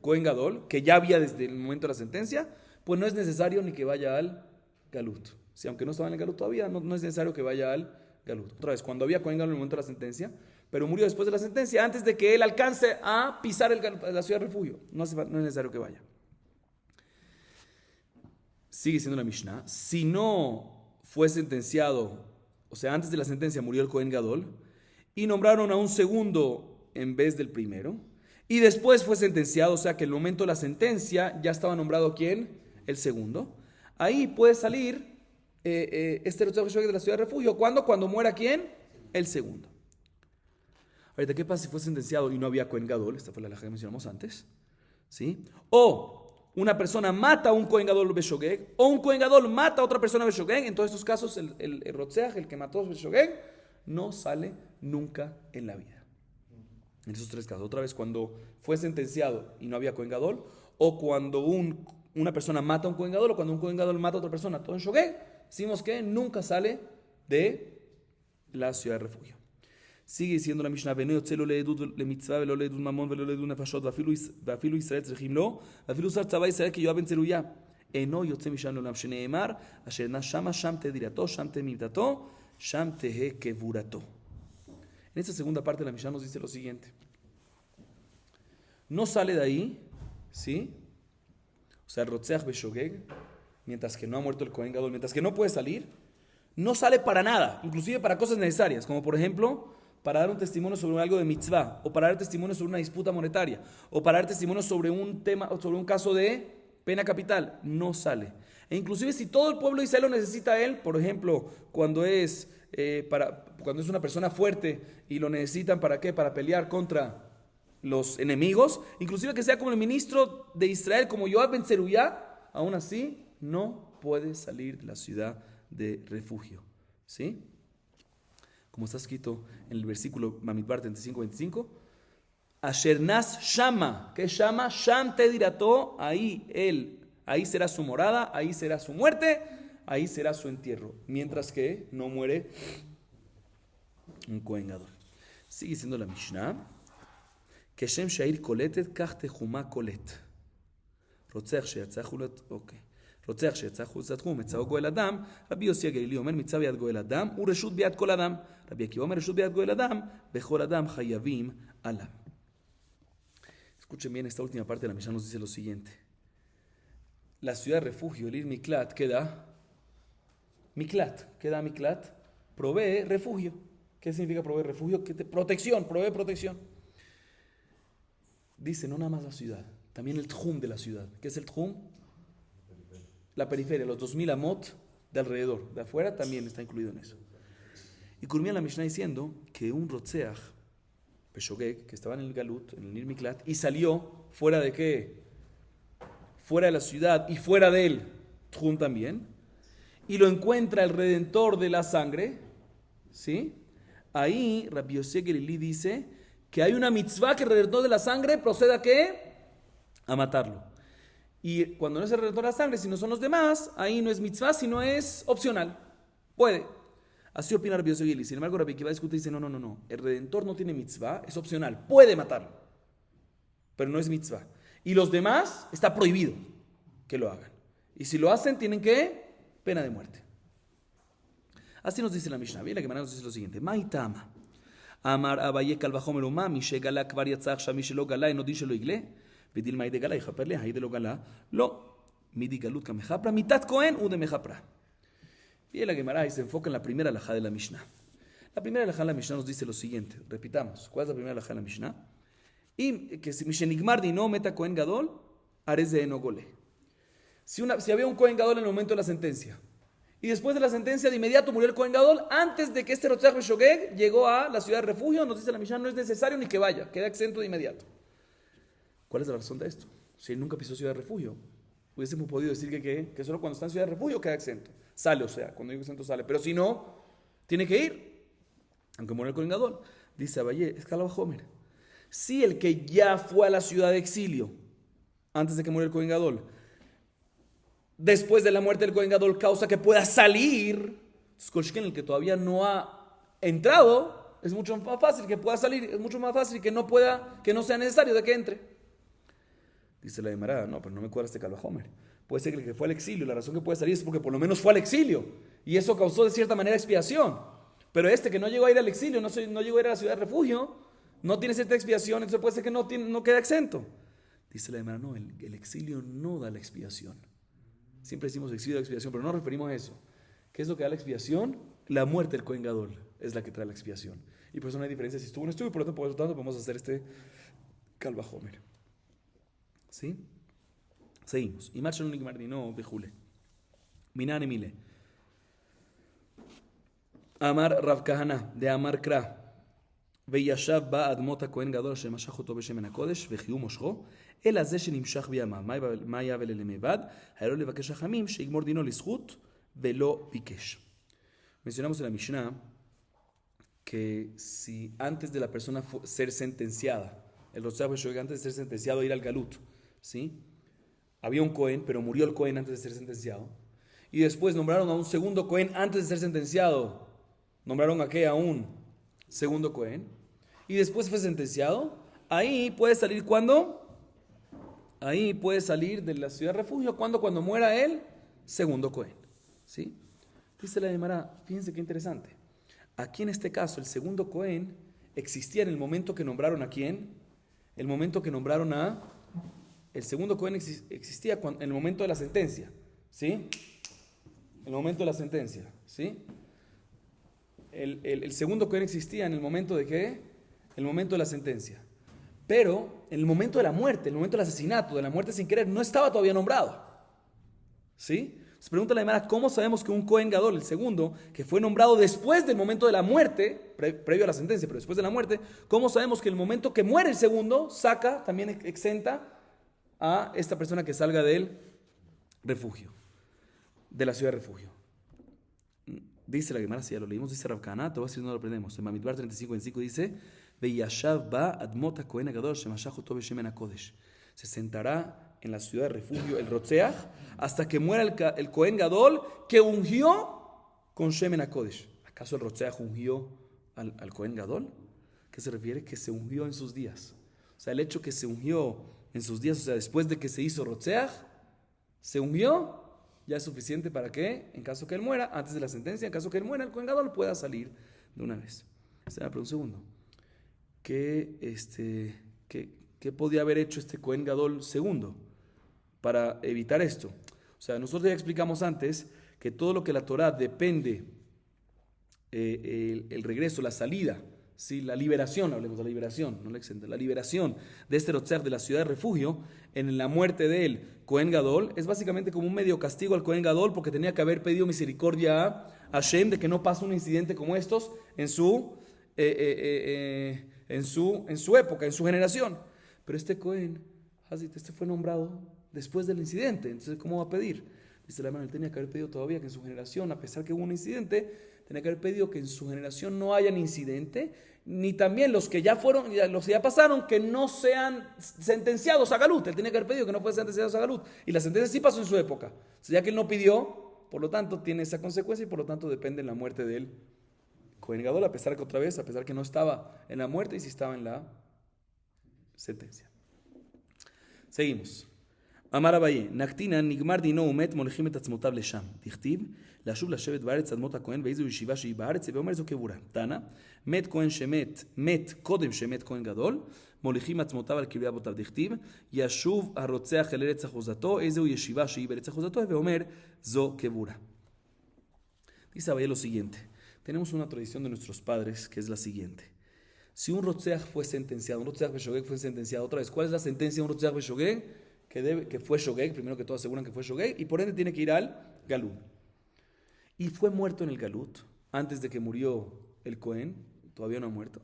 Speaker 1: Kohen Gadol, que ya había desde el momento de la sentencia, pues no es necesario ni que vaya al Galut. Si aunque no estaba en el Galut todavía, no es necesario que vaya al Galut. Otra vez, cuando había Kohen Gadol en el momento de la sentencia, pero murió después de la sentencia, antes de que él alcance a pisar la ciudad de refugio. No es necesario que vaya. Sigue siendo la Mishnah. Si no fue sentenciado, o sea, antes de la sentencia murió el Kohen Gadol, y nombraron a un segundo en vez del primero, y después fue sentenciado, o sea que en el momento de la sentencia ya estaba nombrado ¿quién? El segundo. Ahí puede salir este Rotzeach de la ciudad de refugio. ¿Cuándo? Cuando muera ¿quién? El segundo. Ahorita, ¿qué pasa si fue sentenciado y no había Kohen Gadol? Esta fue la halajá que mencionamos antes. ¿Sí? O una persona mata a un Kohen Gadol Beshogeg, o un Kohen Gadol mata a otra persona Beshogeg. En todos estos casos, el Rotzeach, el que mató a Beshogeg, no sale nunca en la vida. En esos tres casos. Otra vez, cuando fue sentenciado y no había Kohen Gadol, o cuando una persona mata a un Kohen Gadol, o cuando un Kohen Gadol mata a otra persona, todo en Shogeg, decimos que nunca sale de la ciudad de refugio. Sigue diciendo la Mishnah, ואינו יוצא לא לעדות למצווה ולא לעדות ממון ולא לעדות נפשות ואפילו ישראל צריכים לו ואפילו שר צבא ישראל כיואב בן צרויה אינו יוצא משם לעולם שנאמר אשר נע שמה שם תהא דירתו שם תהא מיתתו שם תהא קבורתו. En esta segunda parte de la Mishnah nos dice lo siguiente: no sale de ahí, ¿sí? O sea, el Rotzeach Beshogeg, mientras que no ha muerto el Kohen Gadol, mientras que no puede salir, no sale para nada, inclusive para cosas necesarias, como por ejemplo para dar un testimonio sobre algo de mitzvah, o para dar testimonio sobre una disputa monetaria, o para dar testimonio sobre un tema, o sobre un caso de pena capital. No sale. E inclusive si todo el pueblo de Israel lo necesita a él, por ejemplo, cuando es una persona fuerte y lo necesitan ¿para qué? Para pelear contra los enemigos, inclusive que sea como el ministro de Israel, como Yoab ben Zeruyá, aún así no puede salir de la ciudad de refugio. ¿Sí? Como está escrito en el versículo Bamidbar 35-25, Asher nas shama, que shama, sham te dirató, ahí será su morada, ahí será su muerte, ahí será su entierro, mientras que no muere un Kohen Gadol. Sigue siendo la Mishnah, que Shem Shair koletet, kach techuma kolet. Rotzeach sheyatzah chulat, ok. רוצח שיצא חוץ לתחום, מצאו גואל אדם, רבי יוסי הגלילי אומר, מצא ביד גואל אדם, ורשות ביד כל אדם. רבי עקיבא אומר, רשות ביד גואל אדם, בכל אדם חייבים עליו. Escuchen bien, esta última parte de la Mishnah nos dice lo siguiente. La ciudad de refugio, el Ir Miklat, queda Miklat, provee refugio. ¿Qué significa proveer refugio? Protección, provee protección. Dice, no nada más la ciudad, también el Tjum de la ciudad. ¿Qué es el Tjum? La periferia, los 2000 amot de alrededor, de afuera también está incluido en eso. Y culmina la Mishnah diciendo que un Rotzeach Beshogeg, que estaba en el Galut, en el Nir Miklat, y salió fuera de qué? Fuera de la ciudad y fuera de él, Tjum también, y lo encuentra el Redentor de la sangre, ¿sí? Ahí Rabbi Yossi Gelili dice que hay una mitzvah que el Redentor de la sangre procede a ¿qué? A matarlo. Y cuando no es el Redentor de la sangre, si no son los demás, ahí no es mitzvah, sino es opcional. Puede. Así opina Rabbi Yossi Gelili. Sin embargo, Rabbi Akiva discute y dice, no. El Redentor no tiene mitzvah, es opcional. Puede matarlo, pero no es mitzvah. Y los demás, está prohibido que lo hagan. Y si lo hacen, tienen que pena de muerte. Así nos dice la Mishnah. Bien, la Gemara nos dice lo siguiente. Maitama. Amar Abaye Kalvajomer Umami, Shegala Kvar Yatzach Shami Shelo Gala, Enodi Shelo Igle. Vidil Maide Gala, Ijaperle, Haide Lo Gala, Lo, Midi Galut Kamejapra, Mitat Kohen, Ude Mejapra. Y la Gemara se enfoca en la primera halajá de la Mishnah. La primera halajá de la Mishnah nos dice lo siguiente. Repitamos, ¿cuál es la primera halajá de la Mishnah? Y que si Mishenigmar di no meta Kohen Gadol, Ares de Enogole. Si había un Kohen Gadol en el momento de la sentencia, y después de la sentencia de inmediato murió el Kohen Gadol, antes de que este Rotzeach Beshogeg llegó a la ciudad de refugio, nos dice la Mishnah, no es necesario ni que vaya, queda exento de inmediato. ¿Cuál es la razón de esto? Si él nunca pisó ciudad de refugio, hubiésemos podido decir que solo cuando está en ciudad de refugio queda exento. Sale, o sea, cuando digo exento sale. Pero si no, Tiene que ir, aunque muera el Kohen Gadol. Dice Abaye, es Kal Vajomer. Si el que ya fue a la ciudad de exilio, antes de que muera el Kohen Gadol, después de la muerte del Kohen Gadol causa que pueda salir, entonces el que todavía no ha entrado, es mucho más fácil que pueda salir, es mucho más fácil que no sea necesario de que entre. Dice la Gemara, no, pero no me cuadra este Kal Vajomer. Puede ser que el que fue al exilio, la razón que puede salir es porque por lo menos fue al exilio, y eso causó de cierta manera expiación. Pero este que no llegó a ir al exilio, no llegó a ir a la ciudad de refugio, no tiene cierta expiación, entonces puede ser que no queda exento. Dice la Gemara, no, el exilio no da la expiación. Siempre decimos exilio da expiación, pero no nos referimos a eso. ¿Qué es lo que da la expiación? La muerte del Kohen Gadol es la que trae la expiación. Y por eso no hay diferencia si estuvo o no estuvo, y por lo tanto podemos hacer este Kal Vajomer. ¿Sí? Seguimos. Y marcha un Mardino de Jule. Minane Mile. Amar Rav Kahana de Amar Kra. וישב בה אדמות הכהן גדול שמשך אותו בשמן הקודש וחיו מושכו אלא זה שנמשך בימיו מה היה וללמבד היה לו לבקש חכמים שיגמור דינו לזכות ולא ביקש. Mencionamos en la Mishnah que si antes de la persona ser sentenciada, el Rotzeach Beshogeg antes de ser sentenciado a ir al Galut, ¿sí? Había un Cohen, pero murió el Cohen antes de ser sentenciado, y después nombraron a un segundo Cohen antes de ser sentenciado, nombraron a qué, a un segundo Cohen, y después fue sentenciado, ahí puede salir ¿cuándo? Ahí puede salir de la ciudad de refugio cuando muera el segundo Cohen, ¿sí? Dice la Gemara, fíjense qué interesante. Aquí en este caso el segundo Cohen existía en el momento que nombraron a quién. El momento que nombraron a... El segundo Cohen existía en el momento de la sentencia, ¿sí? En el momento de la sentencia, ¿sí? El segundo Cohen existía en el momento de ¿qué? En el momento de la sentencia. Pero en el momento de la muerte, en el momento del asesinato, de la muerte sin querer, no estaba todavía nombrado, ¿sí? Se pregunta la Gemara, ¿cómo sabemos que un Cohen Gadol, el segundo, que fue nombrado después del momento de la muerte, previo a la sentencia, pero después de la muerte, cómo sabemos que el momento que muere el segundo, saca, también exenta a esta persona que salga del refugio, de la ciudad de refugio? Dice la Gemara, si ya lo leímos, dice Rav Kahana, te voy a decir, no lo aprendemos. En Bamidbar 35:25 dice, Veyashav ba admot ha-Kohen Gadol shemashach oto beshemen ha-Kodesh. Se sentará en la ciudad de refugio el Rotzeach hasta que muera el Kohen Gadol que ungió con Shemen HaKodesh. ¿Acaso el Rotzeach ungió al Kohen Gadol? ¿Qué se refiere? Que se ungió en sus días. O sea, el hecho que se ungió en sus días, o sea, después de que se hizo Rotzeach, se ungió, ya es suficiente para que, en caso que él muera, antes de la sentencia, en caso que él muera, el Kohen Gadol pueda salir de una vez. Pero un segundo. ¿Qué podía haber hecho este Kohen Gadol segundo para evitar esto? O sea, nosotros ya explicamos antes que todo lo que la Torah depende, el regreso, la salida, ¿sí? La liberación, hablemos de la liberación, no la exenta, la liberación de este Rotzeach de la ciudad de refugio en la muerte del Kohen Gadol es básicamente como un medio castigo al Kohen Gadol porque tenía que haber pedido misericordia a Hashem de que no pase un incidente como estos en su época, en su generación. Pero este Cohen, este fue nombrado después del incidente, entonces ¿cómo va a pedir? Dice la hermana, él tenía que haber pedido todavía que en su generación, a pesar que hubo un incidente, tenía que haber pedido que en su generación no haya incidente, ni también los que ya pasaron, que no sean sentenciados a Galut. Él tenía que haber pedido que no fuesen sentenciados a Galut, y la sentencia sí pasó en su época. O sea, ya que él no pidió, por lo tanto tiene esa consecuencia y por lo tanto depende de la muerte de él. Kohen Gadol, a pesar que no estaba en la muerte y sí estaba en la sentencia. Seguimos. Amar Abaye, Naktina nigmar dino umet molechim et atzmotav lesham. Dichtiv, לשוב לשבת בארץ אדמות הכהן ואיזו ישיבה שהיא בארץ, ואומר זו קבורה. תנא, מת כהן מת קודם שמת כהן גדול, מוליכים עצמותיו על קברי אבותיו. דכתיב, ישוב הרוצח אל ארץ אחוזתו, איזו ישיבה שהיא בארץ אחוזתו, ואומר זו קבורה. Dice Abaye lo siguiente. Tenemos una tradición de nuestros padres que es la siguiente. Si un Rotzeach fue sentenciado, un Rotzeach Beshogeg fue sentenciado otra vez, ¿cuál es la sentencia de un Rotzeach Beshogeg? Que fue Shogeg, primero que todo aseguran que fue Shogeg, y por ende tiene que ir al Galut. Y fue muerto en el Galut, antes de que murió el Cohen, todavía no ha muerto.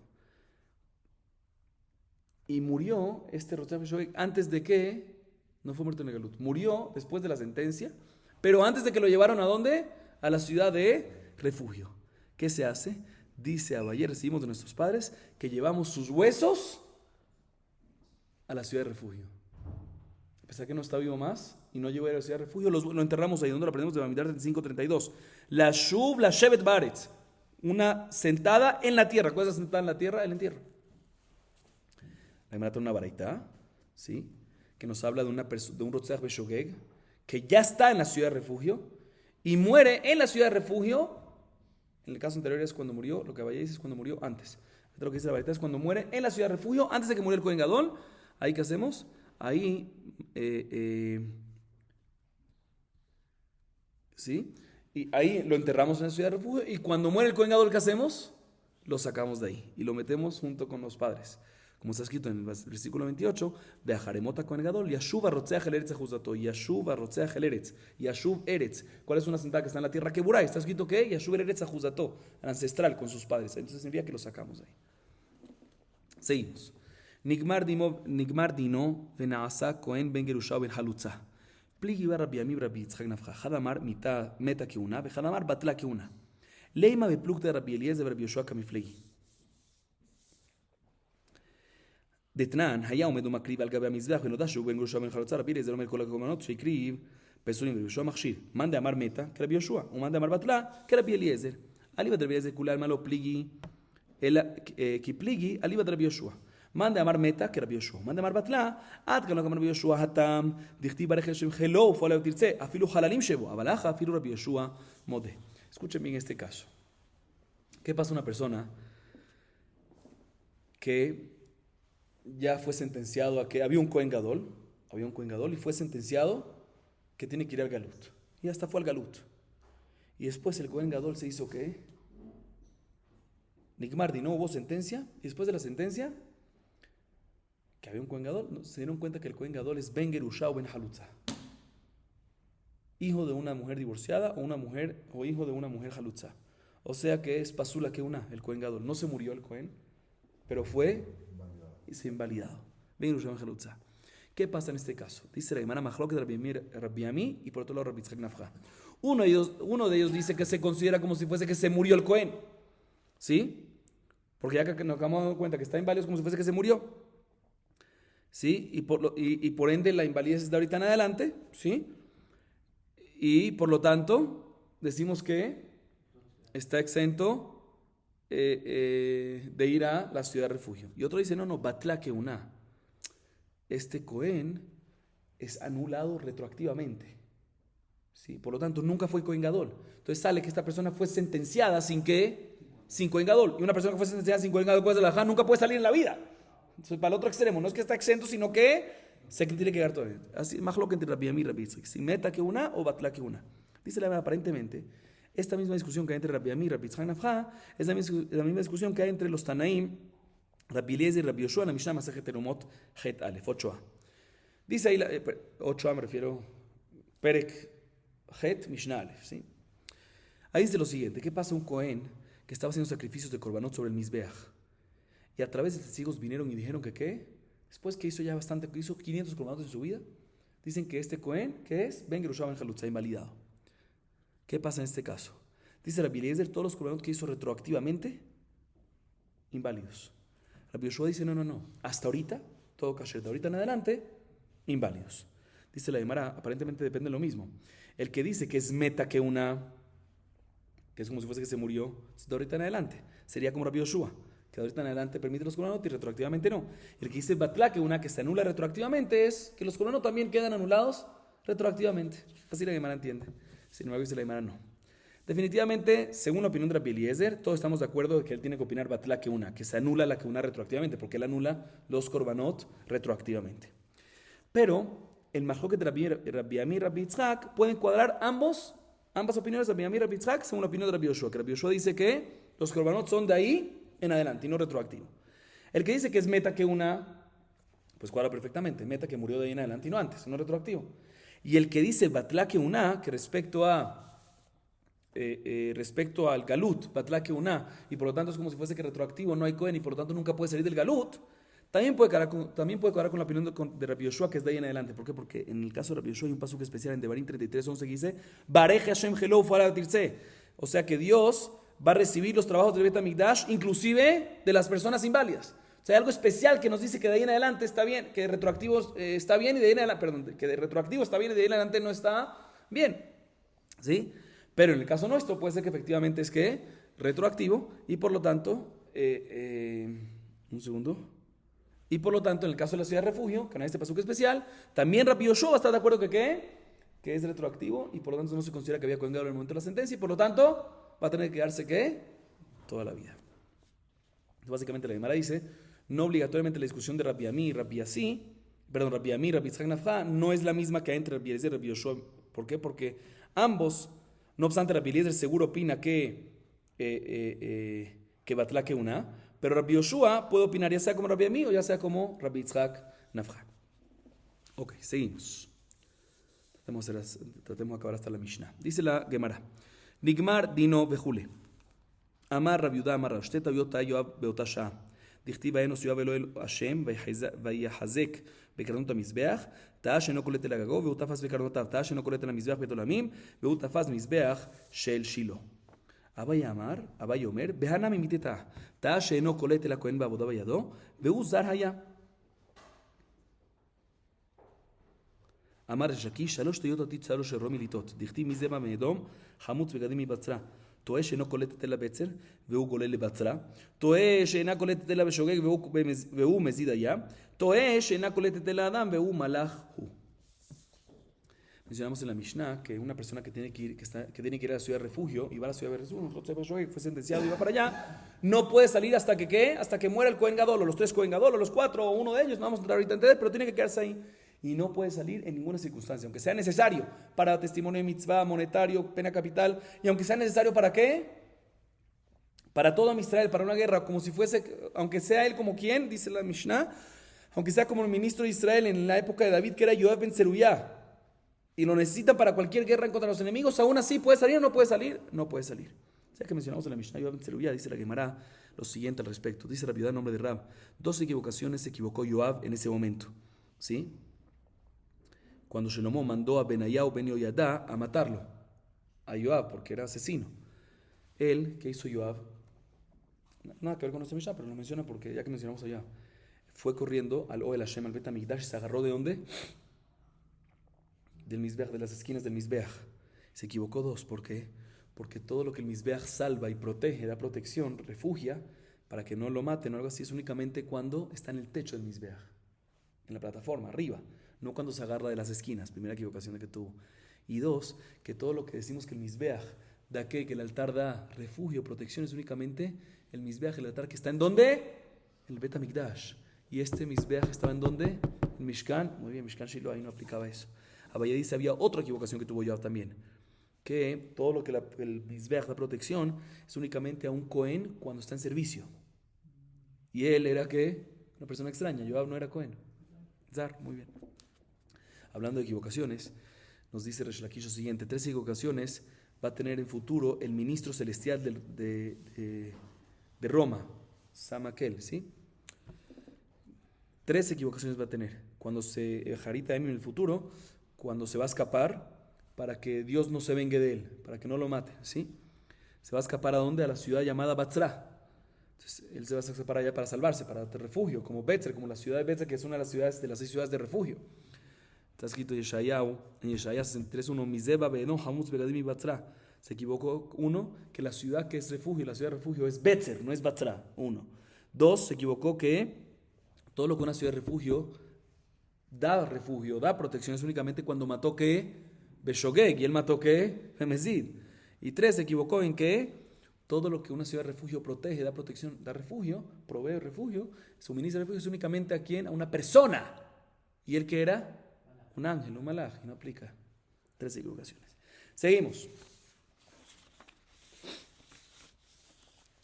Speaker 1: Y murió este Rotzeach Beshogeg antes de que, no fue muerto en el Galut, murió después de la sentencia, pero antes de que lo llevaron ¿a dónde? A la ciudad de refugio. ¿Qué se hace? Dice Abaye, recibimos de nuestros padres que llevamos sus huesos a la ciudad de refugio. A pesar que no está vivo más y no llegó a la ciudad de refugio, lo enterramos ahí. ¿Dónde lo aprendemos? De Bamidbar 35:32. La Shuv, la Shevet Baretz. Una sentada en la tierra. ¿Cuál es la sentada en la tierra? El entierro. La Gemara trae una baraita, ¿sí? Que nos habla de un Rotzach Beshogeg que ya está en la ciudad de refugio y muere en la ciudad de refugio. En el caso anterior es cuando murió, lo que Abaye dice es cuando murió antes. Lo que dice la baraita es cuando muere en la ciudad de refugio, antes de que muriera el Kohen Gadol. ¿Ahí qué hacemos? Ahí, ¿sí? Y ahí lo enterramos en la ciudad de refugio. Y cuando muere el Kohen Gadol, ¿qué hacemos? Lo sacamos de ahí y lo metemos junto con los padres. Como está escrito en el versículo 28, Be'ajaremota Kohen Gadol, Yashuv arotzeach el eretz ajuzato, Yashuv arotzeach el eretz, Yashuv eretz. ¿Cuál es una sentada que está en la tierra? Keburay. Está escrito que Yashuv el eretz ajuzato, ancestral con sus padres. Entonces significa que lo sacamos de ahí. Seguimos. Nigmar dino venaasa Kohen ben Gerusha ben Halutza. Pligi bar Rabbi Ami Rabbi Yitzchak Nafcha. Hadamar meta keuna, vehadamar batla keuna. Leima beplukta Rabbi Eliezer Rabbi Yoshua kamiflegi. דתנן, היה עומד ומקריב על גבי המזבח ונודע שהוא בן גרושע בן חלוצה רבי אליעזר אומר כל הקורבנות שהקריב פסולים רבי יהושע מכשיר מאן דאמר מתה כרבי יהושע ומאן דאמר בטלה כרבי אליעזר אליבא דרבי אליעזר כולי עלמא לא פליגי אלא כי פליגי אליבא דרבי יהושע מאן דאמר מתה כרבי יהושע ומאן דאמר בטלה עד כאן לא כמר רבי יהושע התם דכתיב ברכב שם חילו ופועלה ותרצה אפילו חללים שבו אבל אחא אפילו רבי יהושע מודה. Escuchen bien este caso. ¿Qué pasa una persona que ya fue sentenciado a que había un Kohen Gadol y fue sentenciado que tiene que ir al Galut? Y hasta fue al Galut. Y después el Kohen Gadol se hizo ¿qué? Nigmardi, no hubo sentencia. Y después de la sentencia, que había un Kohen Gadol, se dieron cuenta que el Kohen Gadol es Ben Gerusha o Ben Halutza, hijo de una mujer divorciada o hijo de una mujer Halutza. O sea que es Pasula que una, el Kohen Gadol. No se murió el Kohen, pero fue y se invalidado. ¿Qué pasa en este caso? Dice la Gemara Majloket Rabbi Ami y por otro lado Rabbi Yitzchak Nafcha. Uno de ellos dice que se considera como si fuese que se murió el Kohen, ¿sí? Porque ya que nos acabamos de dar cuenta que está inválido es como si fuese que se murió, ¿sí? Y por ende la invalidez es de ahorita en adelante, ¿sí? Y por lo tanto decimos que está exento de ir a la ciudad de refugio. Y otro dice, no, batla que una. Este Kohen es anulado retroactivamente, ¿sí? Por lo tanto, nunca fue Kohen Gadol. Entonces sale que esta persona fue sentenciada sin Kohen Gadol. Y una persona que fue sentenciada sin Kohen Gadol después de la Jajá nunca puede salir en la vida. Entonces, para el otro extremo, no es que está exento, sino que se tiene que quedar todo. Así, más lo que entre Rabbi Ami y Rabbi Yitzchak. Si meta que una o batla que una. Dice la verdad, aparentemente, esta misma discusión que hay entre Rabbi Ami y Rabbi Yitzchak Nafcha es la misma discusión que hay entre los Tanaim, Rabbi Eliezer y Rabbi Yoshua en la Mishnah Masejet Terumot Het Alef, 8a. Dice ahí, 8a me refiero, Perek Het Mishnah Alef, ¿sí? Ahí dice lo siguiente, ¿qué pasa? Un Kohen que estaba haciendo sacrificios de korbanot sobre el Mizbeach y a través de testigos vinieron y dijeron que ¿qué? Después que hizo ya bastante, que hizo 500 korbanot en su vida, dicen que este Kohen, ¿qué es? Ben Gerusha ben Halutza, invalidado. ¿Qué pasa en este caso? Dice Rabbi Eliezer, todos los korbanot que hizo retroactivamente, inválidos. Rabbi Yoshua dice, no. Hasta ahorita, todo kasher. De ahorita en adelante, inválidos. Dice la Gemara, aparentemente depende de lo mismo. El que dice que es meta que una, que es como si fuese que se murió, de ahorita en adelante, sería como Rabbi Yoshua, que de ahorita en adelante permite los korbanot y retroactivamente no. El que dice batla que una, que se anula retroactivamente, es que los korbanot también quedan anulados retroactivamente. Así la Gemara entiende. Sin embargo, dice la Gemara no. Definitivamente, según la opinión de Rabbi Eliezer, todos estamos de acuerdo de que él tiene que opinar batla que una, que se anula la que una retroactivamente, porque él anula los korbanot retroactivamente. Pero el mahloket de Rabbi Ami y Rabbi Yitzchak pueden cuadrar ambas opiniones de Rabbi Ami y Rabbi Yitzchak según la opinión de Rabbi Yoshua, que Rabbi Yoshua dice que los korbanot son de ahí en adelante y no retroactivo. El que dice que es meta que una, pues cuadra perfectamente, meta que murió de ahí en adelante y no antes, no retroactivo. Y el que dice batla que una, que respecto al galut, batla que una, y por lo tanto es como si fuese que retroactivo, no hay Kohen y por lo tanto nunca puede salir del galut, también puede quedar con la opinión de Rabbi Yoshua, que es de ahí en adelante. ¿Por qué? Porque en el caso de Rabbi Yoshua hay un pasuk especial en Devarim 33:11 que dice Barej Hashem Helou Fara Tirse, o sea que Dios va a recibir los trabajos del Bet HaMikdash, inclusive de las personas inválidas. O sea, hay algo especial que nos dice que de ahí en adelante está bien, que de retroactivo está bien y de ahí en adelante, perdón, que de retroactivo está bien y de ahí en adelante no está bien. ¿Sí? Pero en el caso nuestro puede ser que efectivamente es que retroactivo y por lo tanto, un segundo. Y por lo tanto, en el caso de la ciudad de refugio, que no hay este pasuk especial, también Rabbi Yoshua va a estar de acuerdo que ¿qué? Que es retroactivo y por lo tanto no se considera que había Kohen Gadol en el momento de la sentencia y por lo tanto va a tener que quedarse ¿qué? Toda la vida. Entonces, básicamente la Gemara dice, no obligatoriamente la discusión de Rabbi Ami y Rabbi Asi, perdón, Rabbi Ami y Rabbi Yitzhak Nafja no es la misma que hay entre Rabbi Eliezer y Rabbi Yoshua. ¿Por qué? Porque ambos, no obstante, Rabbi Eliezer seguro opina que batla que una, pero Rabbi Yoshua puede opinar ya sea como Rabbi Ami o ya sea como Rabbi Yitzhak Nafja. Ok, seguimos. Tratemos de acabar hasta la Mishnah. Dice la Gemara, Nigmar dino vejule. Amar Rabbi Yehuda Amar Rav, שתי טעויות יואב באותה שעה. דכתיב וינוס יואב אלוהי השם ויחזק בקרנות המזבח, טעה שאינו קולט אל הגגו והוא תפס בקרנותיו, טעה שאינו קולט אל המזבח בית עולמים והוא תפס מזבח של שילה. אביי אומר, בהנה ממיתי טעה, טעה שאינו קולט אל הכהן בעבודה בידו והוא זר היה. אמר ריש לקיש, שלוש טעויות אותי צרו של רומי ליטות, דכתיב מזבח מאדום, חמוץ בגדים מבצרה. טועה שאינו קולט אל הבצר והוא גולל לבצרה, טועה שאינה קולטת אל בשוגג והוא מזיד היה, טועה שאינה קולטת אל האדם והוא מלאך הוא. Mencionamos en la Mishnah que una persona que tiene que ir a la ciudad de refugio y va a la ciudad de refugio, fue sentenciado y va para allá, no puede salir hasta que ¿qué? Hasta que muera el Kohen Gadol, o los tres Kohen Gadol, o los cuatro, o uno de ellos, no vamos a entrar ahorita a entender, pero tiene que quedarse ahí. Y no puede salir en ninguna circunstancia, aunque sea necesario para testimonio de mitzvah, monetario, pena capital, y aunque sea necesario para ¿qué? Para todo Israel, para una guerra, como si fuese, aunque sea él como quien, dice la Mishnah, aunque sea como el ministro de Israel en la época de David, que era Yoab ben Zeruyah, y lo necesitan para cualquier guerra en contra de los enemigos, aún así, ¿puede salir o no puede salir? No puede salir. O sea que mencionamos en la Mishnah, Yoab ben Zeruyah, dice la Gemara lo siguiente al respecto, dice Rabbi Yehuda en nombre de Rab, dos equivocaciones se equivocó Yoab en ese momento, ¿sí? Cuando Shlomo mandó a Benayahu ben Yoyadá a matarlo, a Yoab, porque era asesino. Él, ¿qué hizo Yoab? Nada que ver con nuestra Mishnah, pero lo menciona porque ya que mencionamos allá, fue corriendo al Ohel Hashem, al Bet HaMikdash, y se agarró ¿de dónde? Del Mizbeach, de las esquinas del Mizbeach. Se equivocó dos, ¿por qué? Porque todo lo que el Mizbeach salva y protege, da protección, refugia, para que no lo maten o algo así, es únicamente cuando está en el techo del Mizbeach, en la plataforma, arriba. No cuando se agarra de las esquinas, primera equivocación que tuvo. Y dos, que todo lo que decimos que el Mizbeach da que el altar da refugio, protección, es únicamente el Mizbeach, el altar que está ¿en dónde? El Bet HaMikdash. Y este Mizbeach estaba ¿en dónde? En Mishkan. Muy bien, Mishkan Shiloh, ahí no aplicaba eso. Abaye dice, había otra equivocación que tuvo Yoab también, que todo lo que el Mizbeach da protección es únicamente a un Cohen cuando está en servicio. Y él era ¿qué? Una persona extraña. Yoab no era Cohen. Zar, muy bien. Hablando de equivocaciones, nos dice Resh Lakish lo siguiente, 3 equivocaciones va a tener en futuro el ministro celestial de Roma, Samakel, ¿sí? 3 equivocaciones va a tener. Cuando Harita en el futuro, cuando se va a escapar para que Dios no se vengue de él, para que no lo mate, ¿sí? Se va a escapar ¿a dónde? A la ciudad llamada Batzra. Entonces, él se va a escapar allá para salvarse, para refugio, como Betzer, como la ciudad de Betzer, que es una de las 6 ciudades de refugio. Está escrito en Yeshayahu 63:1, Mizeba be'eno hamutz begadim y Batzra. Se equivocó uno, que la ciudad que es refugio, la ciudad de refugio es Betzer, no es Batzra. 1. 2, se equivocó que todo lo que una ciudad de refugio da protección es únicamente cuando mató que Beshogeg, y él mató que Bemezid. Y 3, se equivocó en que todo lo que una ciudad de refugio protege, da protección, da refugio, provee refugio, suministra refugio es únicamente a quién, a una persona. ¿Y él qué era? Un ángel, un malaj, y no aplica. 3 equivocaciones. Seguimos.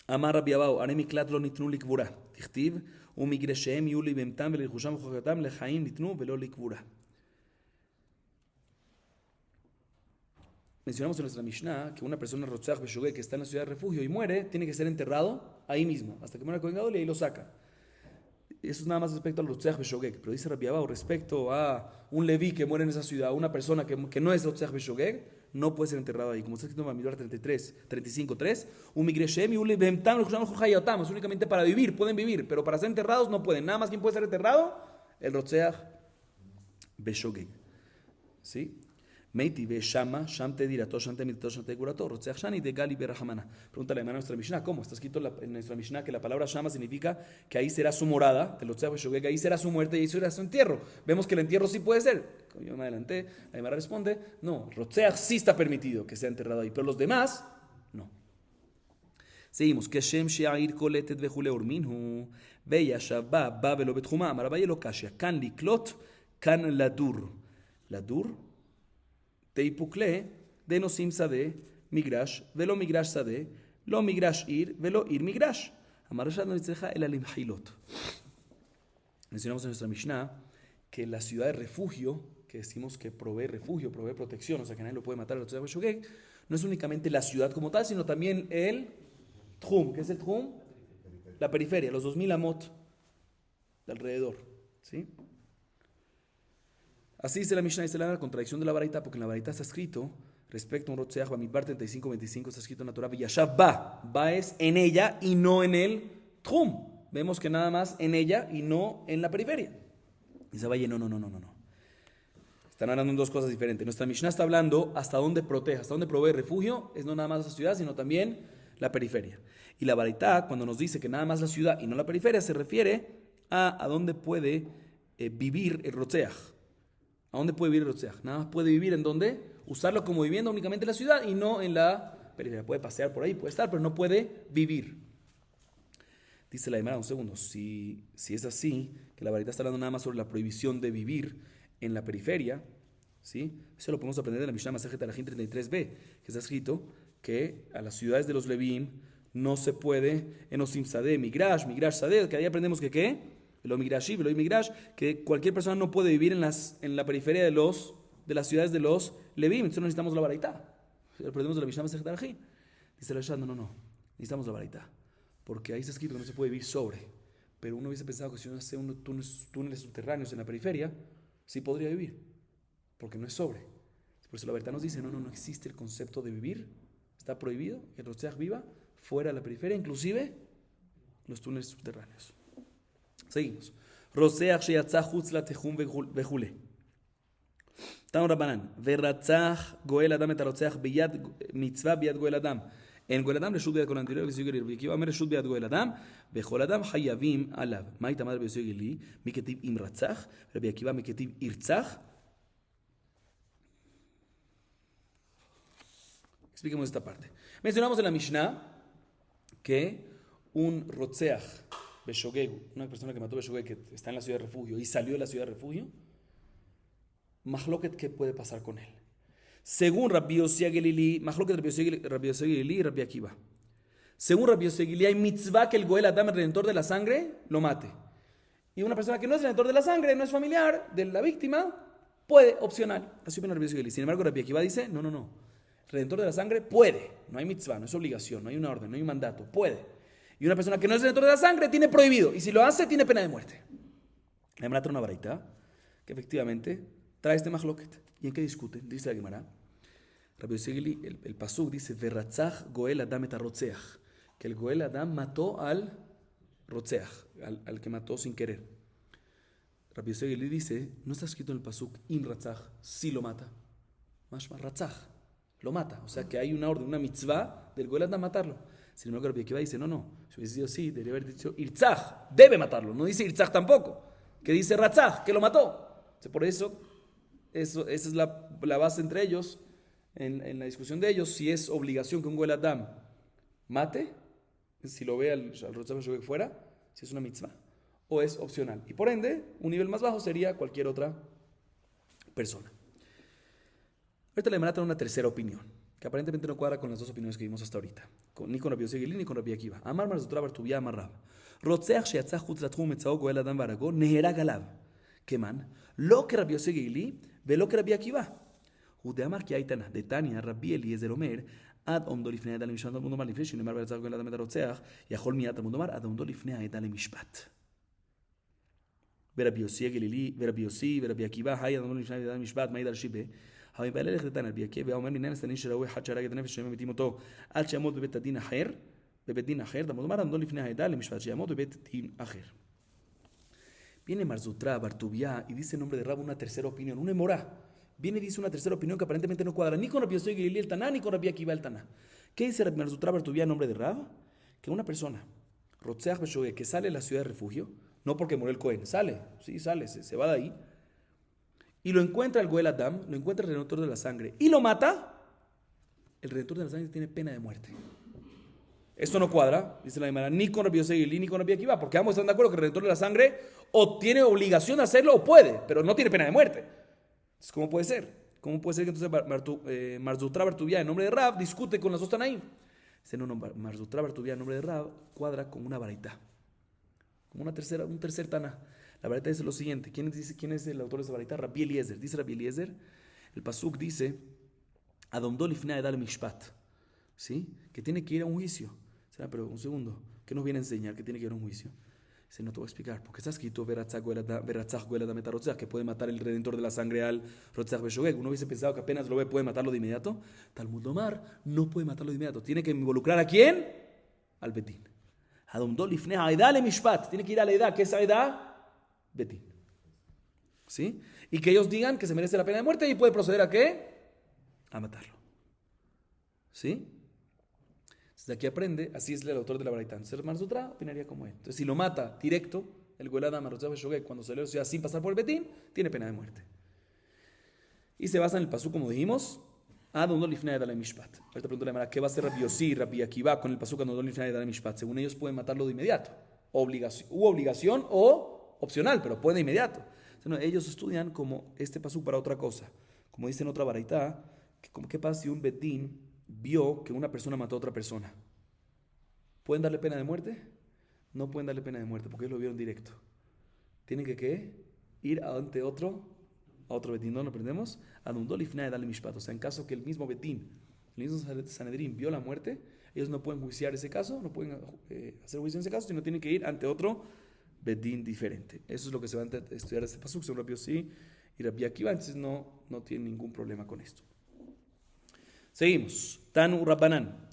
Speaker 1: Amar Rabbi Abahu, Arei miklat lo nitnu likvura. Tichtiv, umigreshehem yuli bemtam velichusham chochatam lechaim nitnu velo likvura. Mencionamos en nuestra Mishnah que una persona rotzach beshogeg que está en la ciudad de refugio y muere, tiene que ser enterrado ahí mismo, hasta que muera el Kohen Gadol y ahí lo sacan. Eso es nada más respecto al Rotzach Beshogeg. Pero dice Rabbi Abahu respecto a un Leví que muere en esa ciudad, una persona que no es Rotzach Beshogeg, no puede ser enterrado ahí. Como está escrito en Bamidbar 35:3, es únicamente para vivir, pueden vivir, pero para ser enterrados no pueden. Nada más, ¿quién puede ser enterrado? El Rotzeach Beshogeg. ¿Sí? Meiti ve Shama, Sham te dirato, Sham te milito, Sham te curato, Rotzeach Shani de Gali Berahamana. Pregúntale a nuestra Mishnah, ¿cómo? Está escrito en nuestra Mishnah que la palabra Shama significa que ahí será su morada, el Rotzeach Beshogeg, ahí será su muerte y ahí será su entierro. Vemos que el entierro sí puede ser. Como yo me adelanté, Aymara responde, no, Rotzeach sí está permitido que sea enterrado ahí, pero los demás, no. Seguimos. Que Shem She'air Koletet Vejule Urminhu, Veya Shabba, Babelo Betchuma, Marabay Elokashia, Kan Liklot, Kan Ladur. Ladur. Teipukle, de Nosim Sade, Migrash, Velo Migrash Sade, Lo Migrash Ir, Velo Ir Migrash. Amarashad no diceja el Alimhilot. Mencionamos en nuestra Mishnah que la ciudad de refugio, que decimos que provee refugio, provee protección, o sea que nadie lo puede matar, no es únicamente la ciudad como tal, sino también el Tchum. ¿Qué es el Tchum? La periferia, los 2000 amot de alrededor. ¿Sí? Así dice la Mishnah, dice la contradicción de la Baraita, porque en la Baraita está escrito, respecto a un Rotzeach, Bamidbar 35:25, está escrito en la Torah, Villashav ba es en ella y no en el Tchum. Vemos que nada más en ella y no en la periferia. Dice Valle, no. Están hablando de dos cosas diferentes. Nuestra Mishnah está hablando hasta dónde protege, hasta dónde provee refugio, es no nada más la ciudad, sino también la periferia. Y la Baraita, cuando nos dice que nada más la ciudad y no la periferia, se refiere a dónde puede vivir el Rotzeach. ¿A dónde puede vivir el Rotzeach? Nada más puede vivir en dónde, usarlo como vivienda únicamente en la ciudad y no en la periferia. Puede pasear por ahí, puede estar, pero no puede vivir. Dice la Gemara, un segundo, si es así, que la Baraita está hablando nada más sobre la prohibición de vivir en la periferia, ¿sí? Eso lo podemos aprender de la Mishnah Masejet Alajim 33b, que está escrito que a las ciudades de los Levim no se puede, en Osim Sadeh, Migrash Sadeh, que ahí aprendemos que ¿qué? Lo Migrashi, Velo Migrash, que cualquier persona no puede vivir en la periferia de las ciudades de los Levim, entonces no necesitamos la Baraita. Aprendemos de la Mishnah Masejet Alajim. Dice la Shad, no, necesitamos la Baraita. Porque ahí está escrito que no se puede vivir sobre. Pero uno hubiese pensado que si uno hace unos túneles subterráneos en la periferia, sí podría vivir. Porque no es sobre. Por eso la verdad nos dice, no existe el concepto de vivir. Está prohibido que el Rotzeach viva fuera de la periferia, inclusive los túneles subterráneos. Seguimos. Rotzeach sheyatzah chutz latechum vejule. Tano Rabbanan. Veratzach goel adam et harotzeach biyad mitzvah biyad goel adam. En Goel Adam reshut biad kol anterior v'sugir v'kiva amer reshut biad Goel Adam v'chol Adam hayavim alav. Mai tamad v'sugir li miketiv im ratzach Rabbi Akiva miketiv irtzach. Expliquemos esta parte. Mencionamos en la Mishnah que un Rotzeach Beshogeg, una persona que mató Beshogeg, que está en la ciudad de refugio y salió de la ciudad de refugio, Mahloket, ¿qué puede pasar con él? Según Rabbi Yossi Gelili, Mahloket Rabbi Yossi Gelili y Rabbi Akiva. Según Rabbi Yossi Gelili, hay mitzvah que el Goel Adam, el redentor de la sangre, lo mate. Y una persona que no es redentor de la sangre, no es familiar de la víctima, puede, opcional. Así opina Rabbi Yossi Gelili. Sin embargo, Rabbi Akiva dice, no. El redentor de la sangre puede. No hay mitzvah, no es obligación, no hay una orden, no hay un mandato. Puede. Y una persona que no es redentor de la sangre tiene prohibido. Y si lo hace, tiene pena de muerte. La Gemara trae una baraita que efectivamente trae este mahloket. ¿Y en qué discuten? Dice la Gemara. Rabbi Yossi Gelili, el pasuk dice, Veratzach Goel Adam et harotzeach. Que el Goel Adam mató al Rotzeach, al que mató sin querer. Rabbi Yossi Gelili dice, no está escrito en el pasuk, Im Ratzach, sí lo mata. Mashma Ratzach, lo mata. O sea que hay una orden, una mitzvah del Goel Adam matarlo. Sin embargo, Rabbi Akiva dice, no. Si hubiese dicho sí, debería haber dicho Irtzach, debe matarlo. No dice Irtzach tampoco, que dice Ratzach, que lo mató. O sea, por eso, esa es la base entre ellos, en la discusión de ellos, si es obligación que un Goel Adam mate, si lo ve al Rotzeach Beshogeg fuera, si es una mitzvah, o es opcional. Y por ende, un nivel más bajo sería cualquier otra persona. Ahorita le mandan una tercera opinión, que aparentemente no cuadra con las dos opiniones que vimos hasta ahorita, ni con Rabbi Yossi Gelili ni con Rabbi Akiva. Amar Marzutra bar Tuvia Amar Rab. Rotzeach sheyatzah chutz latchum metzao Goel Adam v'harago neherag alav. Keman, lo que Rabbi Yossi Gelili ולא כרבי עקיבא. הוא דאמר כי הייתנא דתניא רבי אליעזר אומר עד עומדו לפני העדה למשפט תלמוד לומר לפני שנאמר ורצח גואל אדם את הרוצח יכול מיד תלמוד לומר עד עומדו לפני העדה למשפט. ורבי יוסי ורבי עקיבא היי עד עומדו לפני העדה למשפט מעיד על שיבה המבעלה לכתתן על ביאקי, ואומר מינן הסתנין שראוי אחד שהרג את הנפש שהם מתים אותו עד שיעמוד בבית הדין אחר, בבית דין אחר, תלמוד לומר, עמדו לפני העדה למשפט שיעמוד בבית דין אחר. Viene Marzutra, Bartubia, y dice en nombre de Rab una tercera opinión, una emora. Viene y dice una tercera opinión que aparentemente no cuadra ni con Rabbi Yosef Gilili el Taná, ni con Rabbi Akiva el Taná. ¿Qué dice Marzutra, Bartubia en nombre de Rab? Que una persona, Rotzeach Beshogue, que sale de la ciudad de refugio, no porque murió el Cohen, sale, sí, sale, se va de ahí, y lo encuentra el Goel Adam, lo encuentra el Redentor de la Sangre, y lo mata, el Redentor de la Sangre tiene pena de muerte. Esto no cuadra, dice la Gemara, ni con Rabbi Yosef Gilili ni con Rabbi Akiva, porque ambos están de acuerdo que el Redentor de la Sangre o tiene obligación de hacerlo o puede, pero no tiene pena de muerte. Entonces, ¿cómo puede ser? ¿Cómo puede ser que entonces Marzutra Bartubia en nombre de Rab discute con las dos Tanaim? Dice, no, Marzutra Bartubia en nombre de Rab cuadra con una baraita, como un tercer Taná. La baraita dice lo siguiente, ¿quién es el autor de esa baraita? Rabbi Eliezer. Dice Rabbi Eliezer, el pasuk dice, Adomdo lifnei edal mishpat, ¿sí? Que tiene que ir a un juicio. Pero un segundo, ¿qué nos viene a enseñar que tiene que ir a un juicio? Dice, no te voy a explicar, porque está escrito que puede matar el Redentor de la Sangre al Rotzach Beshogeg. Uno hubiese pensado que apenas lo ve puede matarlo de inmediato. Talmud Lomar no puede matarlo de inmediato. Tiene que involucrar ¿a quién? Al Betín. Tiene que ir a la edad. ¿Qué es la edad? Betín. ¿Sí? Y que ellos digan que se merece la pena de muerte y puede proceder ¿a qué? A matarlo. ¿Sí? Desde aquí aprende, así es el autor de la Baraita. Entonces, Marzutra opinaría como él. Entonces, si lo mata directo, el Goel Adam Rotzach Beshogeg, cuando salió de la ciudad sin pasar por el Betín, tiene pena de muerte. Y se basa en el pasú, como dijimos, Adon Lifnei Edal Mishpat. Ahorita pregunto la Gemara, ¿qué va a hacer Rabbi Yossi, Rabbi Akiva con el pasú Adon Lifnei Edal Mishpat? Según ellos pueden matarlo de inmediato. Obligación o opcional, pero puede de inmediato. Entonces, ellos estudian como este pasú para otra cosa. Como dice en otra Baraita, ¿qué pasa si un Betín vio que una persona mató a otra persona? ¿Pueden darle pena de muerte? No pueden darle pena de muerte porque ellos lo vieron directo. Tienen que ¿qué? Ir ante a otro Betín. ¿No lo aprendemos? O sea, en caso que el mismo Betín, el mismo Sanedrín vio la muerte, ellos no pueden juiciar ese caso, no pueden hacer juicio en ese caso, sino tienen que ir ante otro Betín diferente. Eso es lo que se va a estudiar este pasuk, según Rabbi Yossi y Rabbi Akiva. Entonces no tienen ningún problema con esto. Seguimos. Tanu Rabbanan.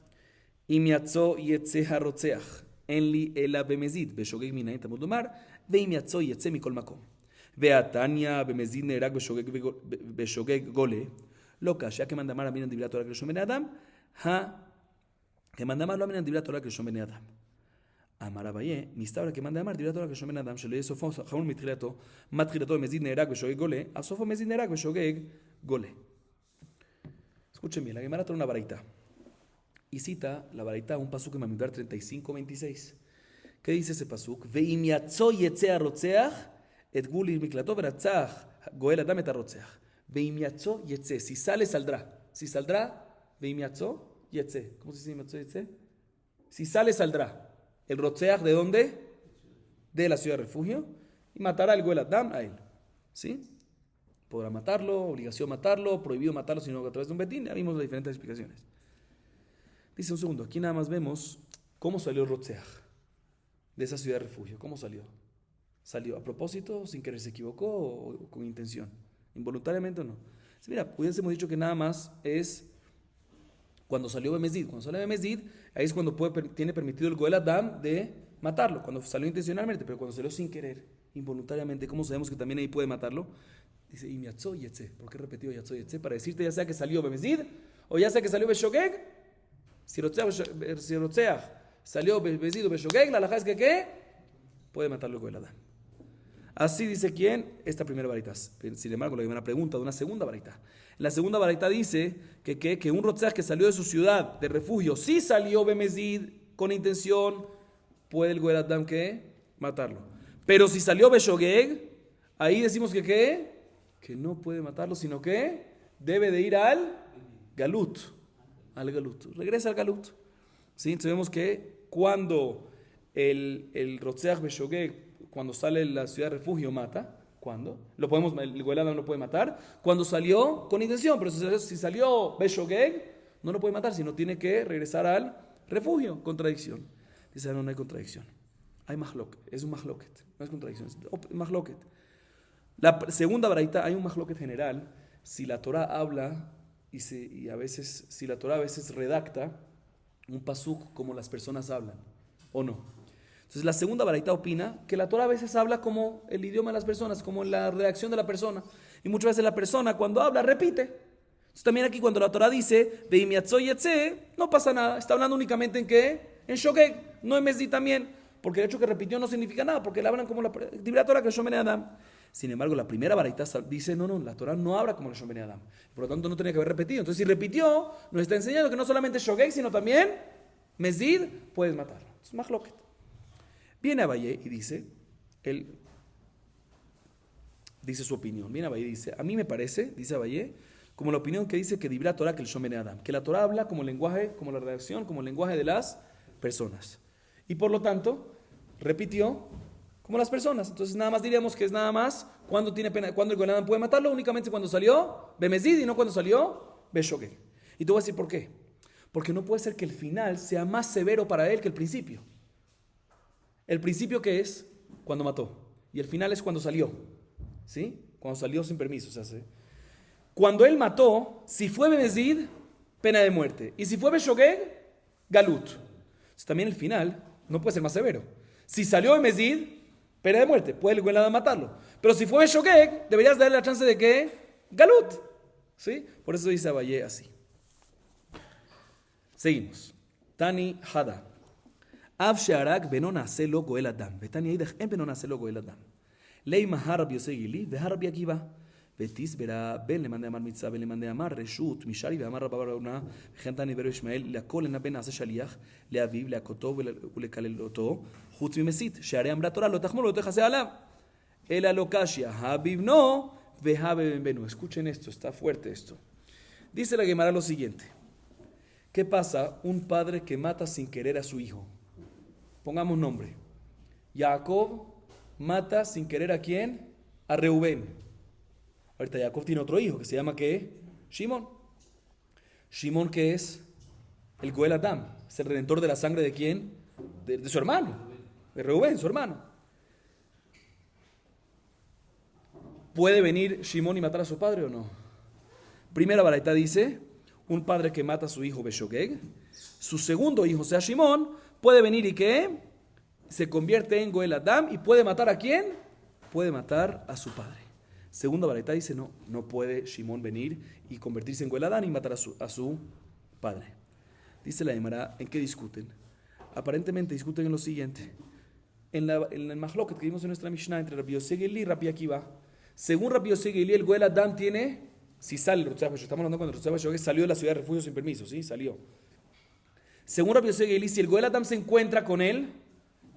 Speaker 1: Im yatzo yetze harotzeach. En li ela bemezid. Beshogeg minayin tamud lomar. Veim yatzo yetze mikol makom. Veatanya bemezid nerak beshogeg gole. Lo kasha que mandamar aminan dibrat Torah kreshon bene Adam. Que mandamar lo aminan dibrat Torah kreshon bene Adam. Amar Abaye, mistabra que mandamar dibrat Torah kreshon bene Adam. Shelo yesofo chamul mitchilato. Matchilato bemezid nerak beshogeg gole. Asofo mezid nerak beshogeg gole. Escuchen bien, la Gemara trae una baraita y cita la baraita un pasuk en Bamidbar 35-26. ¿Qué dice ese pasuk? Veim yatzo yetze harotzeach et gulir miklato veratzach goel adam et harotzeach. Veim yatzo yetze, si sale saldrá. Si saldrá, veim yatzo yetze. ¿Cómo se dice yatzo yetze? Si sale saldrá. El rotzeach, ¿de dónde? De la ciudad de refugio, y matará el goel adam a él. ¿Sí? Podrá matarlo, obligación matarlo, prohibido matarlo, sino a través de un betín. Ya vimos las diferentes explicaciones. Dice un segundo, aquí nada más vemos cómo salió Rotzeach de esa ciudad de refugio. ¿Cómo salió? ¿Salió a propósito, sin querer se equivocó o con intención? ¿Involuntariamente o no? Sí, mira, hubiésemos dicho que nada más es cuando salió Bemezid. Cuando salió Bemezid, ahí es cuando tiene permitido el Goel Adam de matarlo. Cuando salió intencionalmente, pero cuando salió sin querer, involuntariamente, ¿cómo sabemos que también ahí puede matarlo? Dice, y yatzo yetze. ¿Por qué repetido yatzo yetze? Para decirte ya sea que salió Bemezid o ya sea que salió Beshogeg. Si Rotzeach salió Bemezid o Beshogeg, la halajá es que ¿qué? Puede matarlo con el Adán. Así dice quién, esta primera baraita. Sin embargo, la primera pregunta de una segunda baraita. La segunda baraita dice que un Rotzeach que salió de su ciudad de refugio, si salió Bemezid con intención, puede el Goel Adam ¿qué? Matarlo. Pero si salió Beshogeg, ahí decimos que ¿qué? Que no puede matarlo, sino que debe de ir al Galut. Al Galut. Regresa al Galut. ¿Sí? Entonces vemos que cuando el Rotzeach Beshogeg, cuando sale de la ciudad de refugio, mata. ¿Cuándo? El Goel Adam no puede matar. Cuando salió con intención, pero si salió Beshogeg, no lo puede matar, sino tiene que regresar al refugio. Contradicción. Dice, no hay contradicción. Hay mahloket. Es un mahloket. No es contradicción, es mahloket. La segunda baraita, hay un mahloket general si la Torah habla si la Torah a veces redacta un pasuk como las personas hablan, o no. Entonces la segunda baraita opina que la Torah a veces habla como el idioma de las personas, como la redacción de la persona. Y muchas veces la persona cuando habla repite. Entonces también aquí cuando la Torah dice no pasa nada, está hablando únicamente en ¿qué? En Shogeg, no en Mesdi también, porque el hecho que repitió no significa nada, porque le hablan como la Torah que Shomer Adam. Sin embargo, la primera baraita dice, no, la Torah no habla como el Shomer Adam. Por lo tanto, no tenía que haber repetido. Entonces, si repitió, nos está enseñando que no solamente Shogeg, sino también Mesdid, puedes matarlo. Es Mahloket. Viene Abaye y dice su opinión. Viene Abaye y dice, a mí me parece, dice Abaye, como la opinión que dice que Dibra Torah que el Shomer Adam, que la Torah habla como el lenguaje, como la redacción, como el lenguaje de las personas. Y por lo tanto, repitió como las personas. Entonces nada más diríamos que es nada más cuando tiene pena, cuando el Goel Adam puede matarlo, únicamente cuando salió Bemezid y no cuando salió Beshogeg. Y te voy a decir por qué. Porque no puede ser que el final sea más severo para él que el principio. El principio que es cuando mató y el final es cuando salió. ¿Sí? Cuando salió sin permiso se hace. Cuando él mató, si fue Bemezid, pena de muerte. Y si fue Beshogeg, Galut. Entonces, también el final no puede ser más severo. Si salió Bemezid, pena de muerte, puede el Goel Adam matarlo. Pero si fue Beshogeg, deberías darle la chance de que Galut. ¿Sí? Por eso dice Abaye así. Seguimos. Tani Hada. Av she'arag beno na'aseh lo Goel Adam. Vetani eidech en beno na'aseh lo Goel Adam. Lei mahar Rabbi Yosei Gili vehar Rabbi Akiva. ותסברה בין למאן דאמר מצווה ולמאן דאמר רשות משרי ואמר רבא בר אהרונה וכן תני ברו ישמעאל לכל אינה בין נעשה שליח לאביו להכותו ולקללותו חוץ ממסית שהרי אמרה תורה לא תחמול ולא תכסה עליו אלא לא קשיא הא בבנו והא בבן בנו. Escuchen esto, está fuerte esto. Dice la Gemara lo siguiente: ¿qué pasa un padre que mata sin querer a su hijo? Pongamos nombre. Jacob mata sin querer ¿a quién? A Reubén. Ahorita Jacob tiene otro hijo que se llama ¿qué? Shimon. Shimon, ¿qué es? El Goel Adam. Es el redentor de la sangre ¿de quién? De su hermano. De Reubén, su hermano. ¿Puede venir Shimon y matar a su padre o no? Primera baraita dice, un padre que mata a su hijo Beshogeg, su segundo hijo, sea Shimon, puede venir y ¿qué? Se convierte en Goel Adam y puede matar ¿a quién? Puede matar a su padre. Segunda baraita dice, no puede Shimon venir y convertirse en Goel Adam y matar a su padre. Dice la Gemara, ¿en qué discuten? Aparentemente discuten en lo siguiente. En el Mahloket que vimos en nuestra Mishnah entre Rabbi Yosei Gili y Rabbi Akiva, según Rabbi Yosei Gili, el Goel Adam tiene, si sale el Rotzah, estamos hablando cuando el Rotzah salió de la ciudad de refugio sin permiso, ¿sí? Salió. Según Rabbi Yosei Gili, si el Goel Adam se encuentra con él,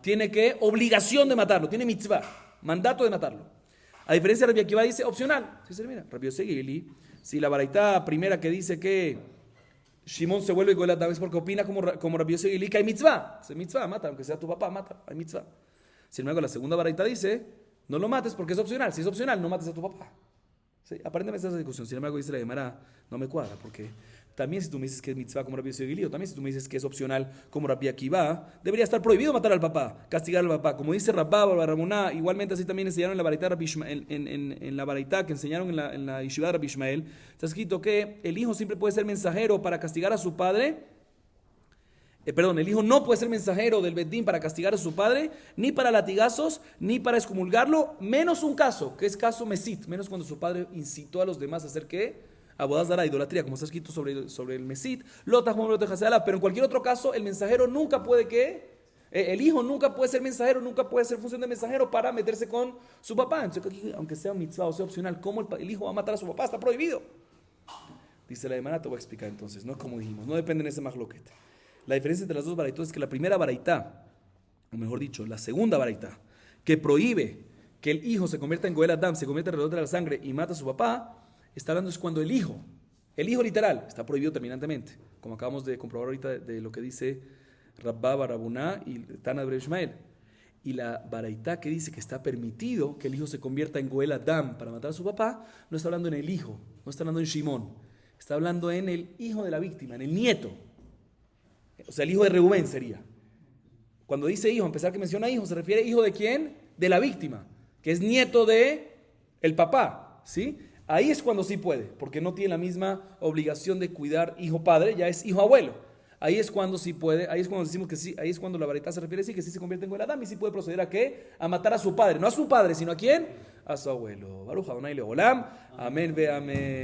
Speaker 1: tiene que obligación de matarlo, tiene mitzvah, mandato de matarlo. A diferencia de Rabbi Akiva dice opcional. ¿Sí se mira? Rabbi Yosei Gili, si la baraita primera que dice que Shimon se vuelve Goel Adam es porque opina como Rabbi Yosei Gili que hay mitzvah. Se mitzvah, mata, aunque sea tu papá, mata, hay mitzvah. Sin embargo, la segunda baraita dice, no lo mates porque es opcional. Si es opcional, no mates a tu papá. ¿Sí? Aparentemente esa discusión. Sin embargo, dice la Gemara, no me cuadra, porque también si tú me dices que es mitzvah como Rabbi Yosei Gili, o también si tú me dices que es opcional como Rabbi Akiva, debería estar prohibido matar al papá, castigar al papá. Como dice Rabba Barramuná, igualmente así también enseñaron en la baraita en la baraita que enseñaron en la yeshiva de Rabbi Ishmael, está escrito que el hijo siempre puede ser mensajero para castigar a su padre. El hijo no puede ser mensajero del Bedín para castigar a su padre, ni para latigazos, ni para excomulgarlo, menos un caso, que es caso mesit, menos cuando su padre incitó a los demás a hacer ¿qué? Abodas de la idolatría, como está escrito sobre el mesit, pero en cualquier otro caso, el mensajero nunca puede ¿qué? El hijo nunca puede ser mensajero, nunca puede ser función de mensajero para meterse con su papá. Entonces, aunque sea mitzvah o sea opcional, ¿cómo el hijo va a matar a su papá? Está prohibido. Dice la Gemara, te voy a explicar entonces, no como dijimos, no depende de ese mahloket. La diferencia entre las dos baraitos es que la primera baraita, o mejor dicho, la segunda baraita, que prohíbe que el hijo se convierta en Goel Adam, se convierta en redentor de la sangre y mata a su papá, está hablando es cuando el hijo literal, está prohibido terminantemente, como acabamos de comprobar ahorita de lo que dice Rabba Barrabuná y Tana de Ishmael. Y la baraita que dice que está permitido que el hijo se convierta en Goel Adam para matar a su papá, no está hablando en el hijo, no está hablando en Shimón, está hablando en el hijo de la víctima, en el nieto. O sea, el hijo de Reubén sería. Cuando dice hijo, a pesar que menciona hijo, se refiere hijo de quién? De la víctima, que es nieto de el papá, ¿sí? ahí es cuando sí puede, porque no tiene la misma obligación de cuidar hijo-padre, ya es hijo-abuelo. Ahí es cuando sí puede, ahí es cuando decimos que sí, ahí es cuando la varita se refiere sí, que sí se convierte en Goel-Adam y sí puede proceder a qué? A matar a su padre, no a su padre, sino a quién? A su abuelo. Baruch Adonai Leolam. Amén ve amén.